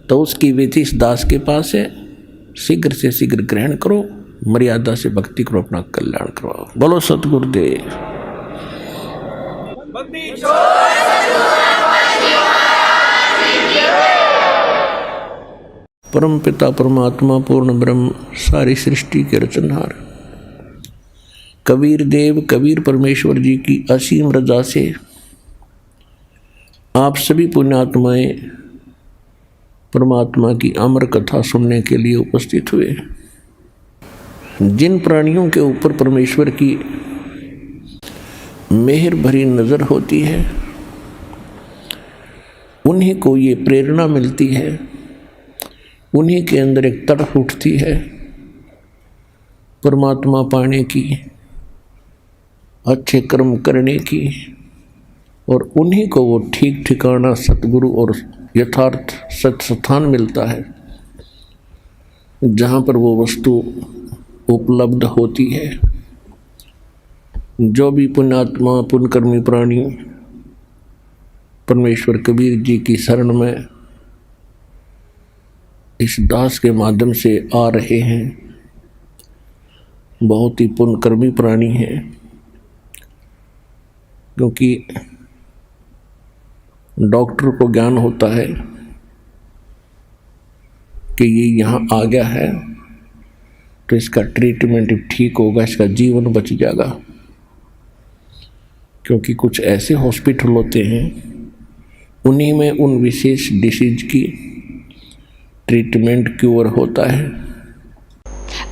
तो उसकी विधि इस दास के पास है, शीघ्र से शीघ्र ग्रहण करो, मर्यादा से भक्ति करो, अपना कल्याण करवाओ। बोलो सतगुरुदेव। परम पिता परमात्मा पूर्ण ब्रह्म सारी सृष्टि के रचनहार कबीर देव कबीर परमेश्वर जी की असीम रजा से आप सभी पुण्यात्माएं परमात्मा की अमर कथा सुनने के लिए उपस्थित हुए। जिन प्राणियों के ऊपर परमेश्वर की मेहर भरी नज़र होती है, उन्हीं को ये प्रेरणा मिलती है, उन्हीं के अंदर एक तड़प उठती है परमात्मा पाने की, अच्छे कर्म करने की, और उन्हीं को वो ठीक ठिकाना सतगुरु और यथार्थ सत स्थान मिलता है, जहाँ पर वो वस्तु उपलब्ध होती है। जो भी पुण्यात्मा पुण्यकर्मी प्राणी परमेश्वर कबीर जी की शरण में इस दास के माध्यम से आ रहे हैं, बहुत ही पुण्यकर्मी प्राणी हैं, क्योंकि डॉक्टर को ज्ञान होता है कि ये यहाँ आ गया है तो इसका ट्रीटमेंट ठीक होगा, इसका जीवन बच जाएगा। क्योंकि कुछ ऐसे हॉस्पिटल होते हैं, उन्हीं में उन विशेष डिसीज की ट्रीटमेंट क्योर होता है।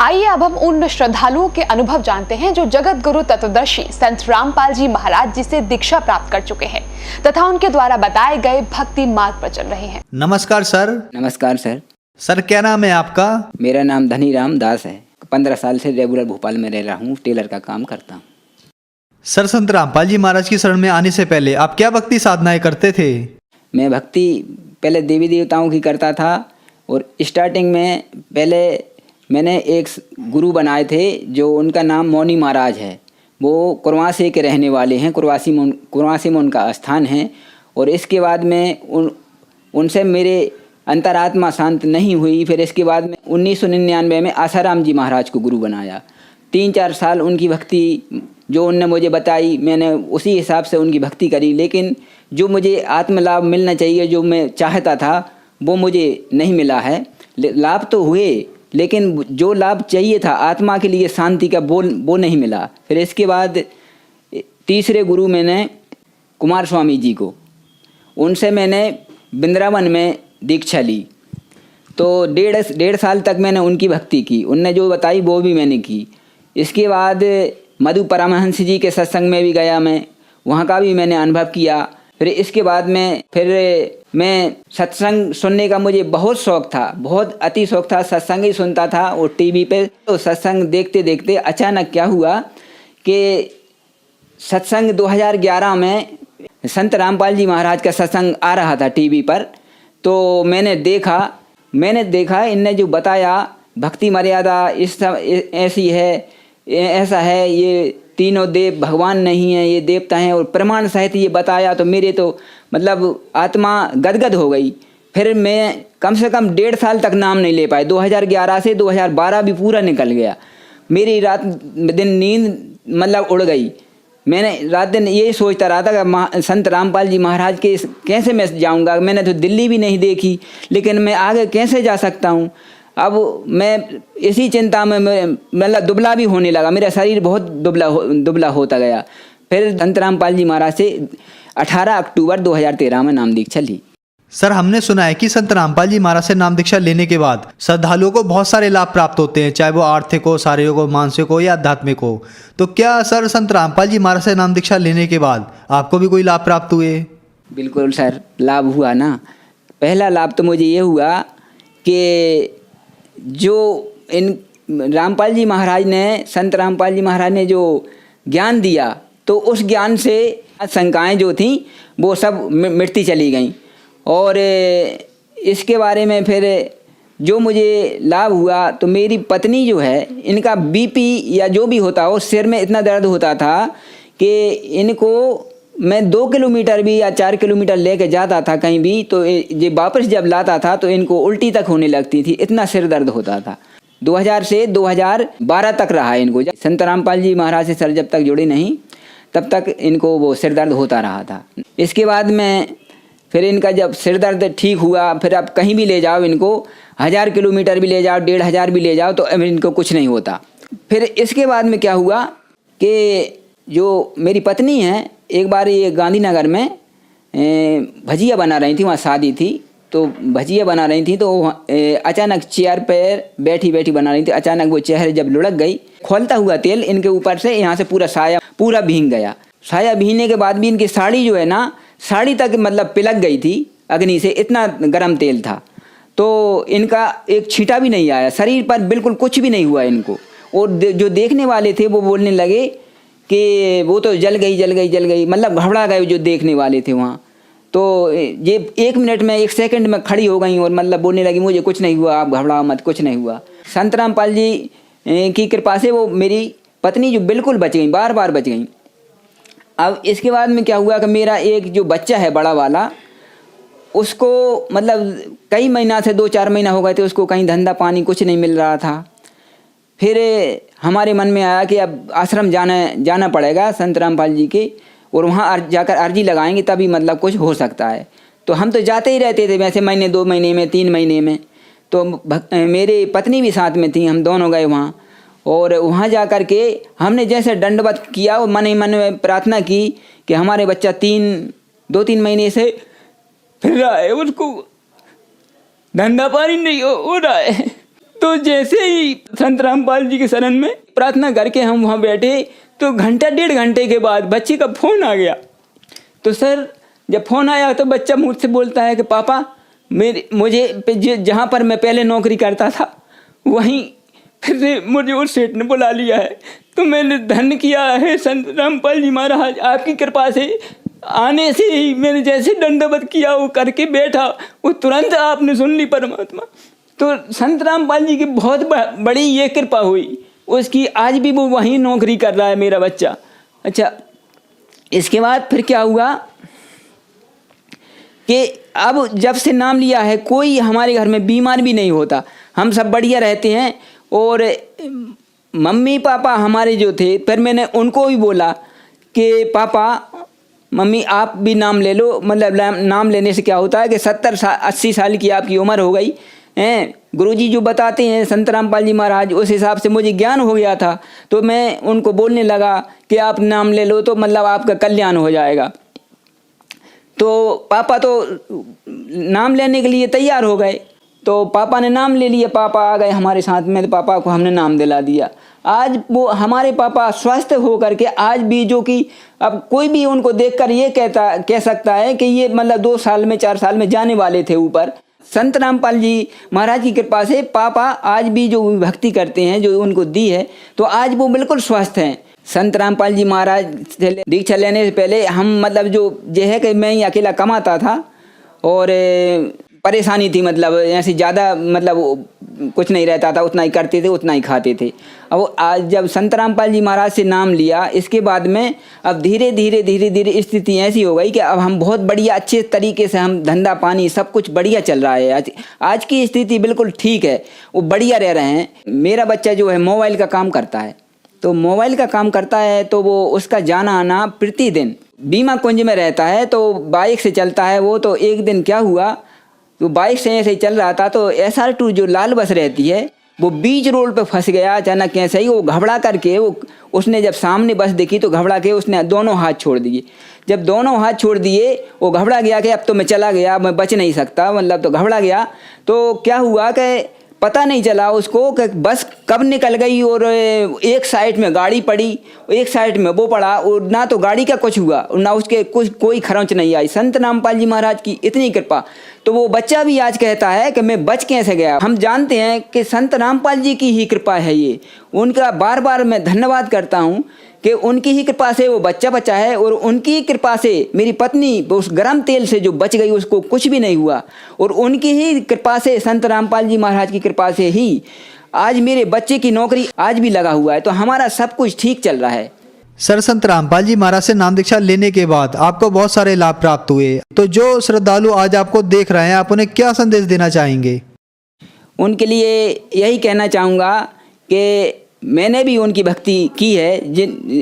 आइए अब हम उन श्रद्धालुओं के अनुभव जानते हैं जो जगत गुरु तत्वदर्शी संत रामपाल जी महाराज जी से दीक्षा प्राप्त कर चुके हैं तथा उनके द्वारा बताए गए भक्ति मार्ग पर चल रहे हैं। नमस्कार सर। नमस्कार सर। सर क्या नाम है आपका? मेरा नाम धनीराम दास है। 15 साल से रेगुलर भोपाल में रह रहा हूँ, टेलर का काम करता हूँ। सर संत रामपाल जी महाराज की शरण में आने से पहले आप क्या भक्ति साधनाएं करते थे? मैं भक्ति पहले देवी देवताओं की करता था और स्टार्टिंग में पहले मैंने एक गुरु बनाए थे जो उनका नाम मौनी महाराज है। वो कुरवासे के रहने वाले हैं, कुरवासे में उनका स्थान है। और इसके बाद में उनसे मेरे अंतरात्मा शांत नहीं हुई। फिर इसके बाद में 1999 में आसाराम जी महाराज को गुरु बनाया। 3-4 साल उनकी भक्ति जो उनने मुझे बताई, मैंने उसी हिसाब से उनकी भक्ति करी। लेकिन जो मुझे आत्मलाभ मिलना चाहिए, जो मैं चाहता था, वो मुझे नहीं मिला है। लाभ तो हुए, लेकिन जो लाभ चाहिए था आत्मा के लिए शांति का, वो नहीं मिला। फिर इसके बाद तीसरे गुरु मैंने कुमार स्वामी जी को, उनसे मैंने वृंदावन में दीक्षा ली। तो 1.5 साल तक मैंने उनकी भक्ति की, उनने जो बताई वो भी मैंने की। इसके बाद मधु परमहंस जी के सत्संग में भी गया मैं, वहाँ का भी मैंने अनुभव किया। फिर इसके बाद में मैं सत्संग सुनने का मुझे बहुत शौक़ था, बहुत अति शौक़ था। सत्संग ही सुनता था और टीवी पे। तो सत्संग देखते देखते अचानक क्या हुआ कि सत्संग 2011 में संत रामपाल जी महाराज का सत्संग आ रहा था टीवी पर। तो मैंने देखा इनने जो बताया भक्ति मर्यादा ऐसी है, ऐसा है, ये तीनों देव भगवान नहीं है, ये देवता हैं, और प्रमाण सहित ये बताया। तो मेरे तो मतलब आत्मा गदगद हो गई। फिर मैं कम से कम 1.5 साल तक नाम नहीं ले पाए। 2011 से 2012 भी पूरा निकल गया। मेरी रात दिन नींद मतलब उड़ गई। मैंने रात दिन यही सोचता रहा था कि संत रामपाल जी महाराज के कैसे मैं जाऊंगा। मैंने तो दिल्ली भी नहीं देखी, लेकिन मैं आगे कैसे जा सकता हूँ। अब मैं इसी चिंता में मतलब दुबला भी होने लगा, मेरा शरीर बहुत दुबला होता गया। फिर संत रामपाल जी महाराज से 18 अक्टूबर 2013 में नाम दीक्षा ली। सर हमने सुना है कि संत रामपाल जी महाराज से नाम दीक्षा लेने के बाद श्रद्धालुओं को बहुत सारे लाभ प्राप्त होते हैं, चाहे वो आर्थिक हो, शारीरिक हो, मानसिक हो या आध्यात्मिक हो। तो क्या सर संत रामपाल जी महाराज से नाम दीक्षा लेने के बाद आपको भी कोई लाभ प्राप्त हुए? बिल्कुल सर, लाभ हुआ ना। पहला लाभ तो मुझे ये हुआ कि जो इन रामपाल जी महाराज ने, संत रामपाल जी महाराज ने जो ज्ञान दिया, तो उस ज्ञान से शंकाएँ जो थीं वो सब मिटती चली गईं। और इसके बारे में फिर जो मुझे लाभ हुआ, तो मेरी पत्नी जो है, इनका बीपी या जो भी होता हो, सिर में इतना दर्द होता था कि इनको मैं 2 किलोमीटर भी या 4 किलोमीटर लेके जाता था कहीं भी, तो ये वापस जब लाता था तो इनको उल्टी तक होने लगती थी, इतना सिर दर्द होता था। 2000 से 2012 तक रहा इनको। संत रामपाल जी महाराज से सर जब तक जुड़े नहीं, तब तक इनको वो सिर दर्द होता रहा था। इसके बाद में फिर इनका जब सिर दर्द ठीक हुआ, फिर आप कहीं भी ले जाओ इनको, 1000 किलोमीटर भी ले जाओ, 1500 भी ले जाओ, तो अब इनको कुछ नहीं होता। फिर इसके बाद में क्या हुआ कि जो मेरी पत्नी है, एक बार ये गांधीनगर में भजिया बना रही थी, वहाँ शादी थी, तो भजिया बना रही थी, तो अचानक चेयर पर बैठी बैठी बना रही थी। अचानक वो चेहरे जब लुढ़क गई, खोलता हुआ तेल इनके ऊपर से यहाँ से पूरा साया पूरा भीग गया। साया भीगने के बाद भी इनकी साड़ी जो है ना, साड़ी तक मतलब पिलक गई थी अग्नि से, इतना गर्म तेल था। तो इनका एक छींटा भी नहीं आया, शरीर पर बिल्कुल कुछ भी नहीं हुआ इनको। और जो देखने वाले थे वो बोलने लगे कि वो तो जल गई, मतलब घबरा गए जो देखने वाले थे वहाँ। तो ये 1 मिनट में 1 सेकंड में खड़ी हो गई और मतलब बोलने लगी, मुझे कुछ नहीं हुआ, आप घबराओ मत, कुछ नहीं हुआ। संत रामपाल जी की कृपा से वो मेरी पत्नी जो बिल्कुल बच गई, बार बच गई। अब इसके बाद में क्या हुआ कि मेरा एक जो बच्चा है बड़ा वाला, उसको मतलब कई महीना से 2-4 महीना हो गए थे, उसको कहीं धंधा पानी कुछ नहीं मिल रहा था। फिर हमारे मन में आया कि अब आश्रम जाना पड़ेगा संत रामपाल जी के, और वहाँ जाकर अर्जी लगाएंगे तभी मतलब कुछ हो सकता है। तो हम तो जाते ही रहते थे वैसे, महीने 2 महीने में 3 महीने में। तो मेरी पत्नी भी साथ में थी, हम दोनों गए वहाँ। और वहाँ जा कर के हमने जैसे दंडवत किया और मन ही मन में प्रार्थना की कि हमारे बच्चा 2-3 महीने से फिर रहा है, उसको धंधा पानी नहीं हो रहा है। तो जैसे ही संत रामपाल जी के शरण में प्रार्थना करके हम वहाँ बैठे, तो घंटा 1.5 घंटे के बाद बच्चे का फ़ोन आ गया। तो सर जब फ़ोन आया तो बच्चा मुझसे बोलता है कि पापा मुझे जहाँ पर मैं पहले नौकरी करता था वहीं फिर से मुझे उस सेठ ने बुला लिया है। तो मैंने धन्य किया है संत रामपाल जी महाराज, आपकी कृपा से आने से ही मैंने जैसे दंडवत किया वो करके बैठा, वो तुरंत आपने सुन ली परमात्मा। तो संत रामपाल जी की बहुत बड़ी ये कृपा हुई उसकी, आज भी वो वहीं नौकरी कर रहा है मेरा बच्चा। अच्छा, इसके बाद फिर क्या हुआ कि अब जब से नाम लिया है कोई हमारे घर में बीमार भी नहीं होता, हम सब बढ़िया रहते हैं। और मम्मी पापा हमारे जो थे, फिर मैंने उनको भी बोला कि पापा मम्मी आप भी नाम ले लो, मतलब नाम लेने से क्या होता है कि 70-80 साल की आपकी उम्र हो गई हैं, गुरुजी जो बताते हैं संत रामपाल जी महाराज, उस हिसाब से मुझे ज्ञान हो गया था। तो मैं उनको बोलने लगा कि आप नाम ले लो तो मतलब आपका कल्याण हो जाएगा। तो पापा तो नाम लेने के लिए तैयार हो गए, तो पापा ने नाम ले लिया, पापा आ गए हमारे साथ में, तो पापा को हमने नाम दिला दिया। आज वो हमारे पापा स्वस्थ हो करके आज भी, जो कि अब कोई भी उनको देखकर ये कह सकता है कि ये मतलब 2 साल में 4 साल में जाने वाले थे ऊपर। संत रामपाल जी महाराज की कृपा से पापा आज भी जो भक्ति करते हैं जो उनको दी है, तो आज वो बिल्कुल स्वस्थ हैं। संत रामपाल जी महाराज से दीक्षा लेने से पहले हम मतलब जो है कि मैं ही अकेला कमाता था और परेशानी थी, मतलब ऐसी ज़्यादा मतलब कुछ नहीं रहता था, उतना ही करते थे उतना ही खाते थे। अब आज जब संत रामपाल जी महाराज से नाम लिया, इसके बाद में अब धीरे धीरे स्थिति ऐसी हो गई कि अब हम बहुत बढ़िया अच्छे तरीके से हम धंधा पानी सब कुछ बढ़िया चल रहा है। आज की स्थिति बिल्कुल ठीक है, वो बढ़िया रह रहे हैं। मेरा बच्चा जो है मोबाइल का काम करता है, तो मोबाइल का काम करता है तो वो उसका जाना आना प्रतिदिन बीमा कुंज में रहता है, तो बाइक से चलता है वो। तो एक दिन क्या हुआ, तो बाइक से ऐसे ही चल रहा था, तो SR2 जो लाल बस रहती है वो बीच रोड पे फंस गया अचानक। कैसे ही वो घबरा करके उसने जब सामने बस देखी तो घबरा के उसने दोनों हाथ छोड़ दिए। जब दोनों हाथ छोड़ दिए वो घबरा गया कि अब तो मैं चला गया, मैं बच नहीं सकता, मतलब तो घबरा गया। तो क्या हुआ कि पता नहीं चला उसको कि बस कब निकल गई और एक साइड में गाड़ी पड़ी, एक साइड में वो पड़ा, और ना तो गाड़ी का कुछ हुआ ना उसके कुछ कोई खरोंच नहीं आई। संत रामपाल जी महाराज की इतनी कृपा। तो वो बच्चा भी आज कहता है कि मैं बच कैसे गया। हम जानते हैं कि संत रामपाल जी की ही कृपा है ये, उनका बार बार मैं धन्यवाद करता हूँ कि उनकी ही कृपा से वो बच्चा बचा है, और उनकी ही कृपा से मेरी पत्नी उस गर्म तेल से जो बच गई उसको कुछ भी नहीं हुआ, और उनकी ही कृपा से संत रामपाल जी महाराज की कृपा से ही आज मेरे बच्चे की नौकरी आज भी लगा हुआ है। तो हमारा सब कुछ ठीक चल रहा है। सर, संत रामपाल जी महाराज से नाम दीक्षा लेने के बाद आपको बहुत सारे लाभ प्राप्त हुए, तो जो श्रद्धालु आज आपको देख रहे हैं आप उन्हें क्या संदेश देना चाहेंगे? उनके लिए यही कहना चाहूँगा कि मैंने भी उनकी भक्ति की है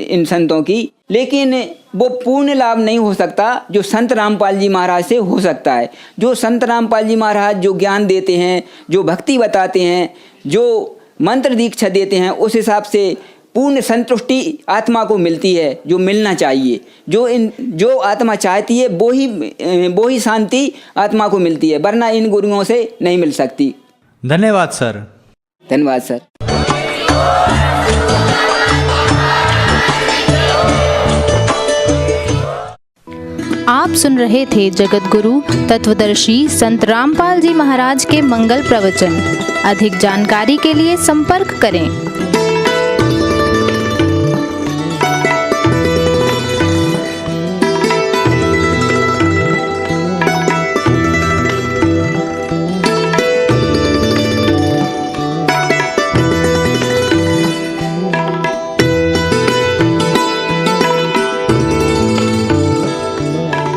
इन संतों की, लेकिन वो पूर्ण लाभ नहीं हो सकता जो संत रामपाल जी महाराज से हो सकता है। जो संत रामपाल जी महाराज जो ज्ञान देते हैं, जो भक्ति बताते हैं, जो मंत्र दीक्षा देते हैं, उस हिसाब से पूर्ण संतुष्टि आत्मा को मिलती है जो मिलना चाहिए। जो आत्मा चाहती है वो ही शांति आत्मा को मिलती है, वरना इन गुरुओं से नहीं मिल सकती। धन्यवाद सर। धन्यवाद सर। आप सुन रहे थे जगत गुरु तत्वदर्शी संत रामपाल जी महाराज के मंगल प्रवचन। अधिक जानकारी के लिए संपर्क करें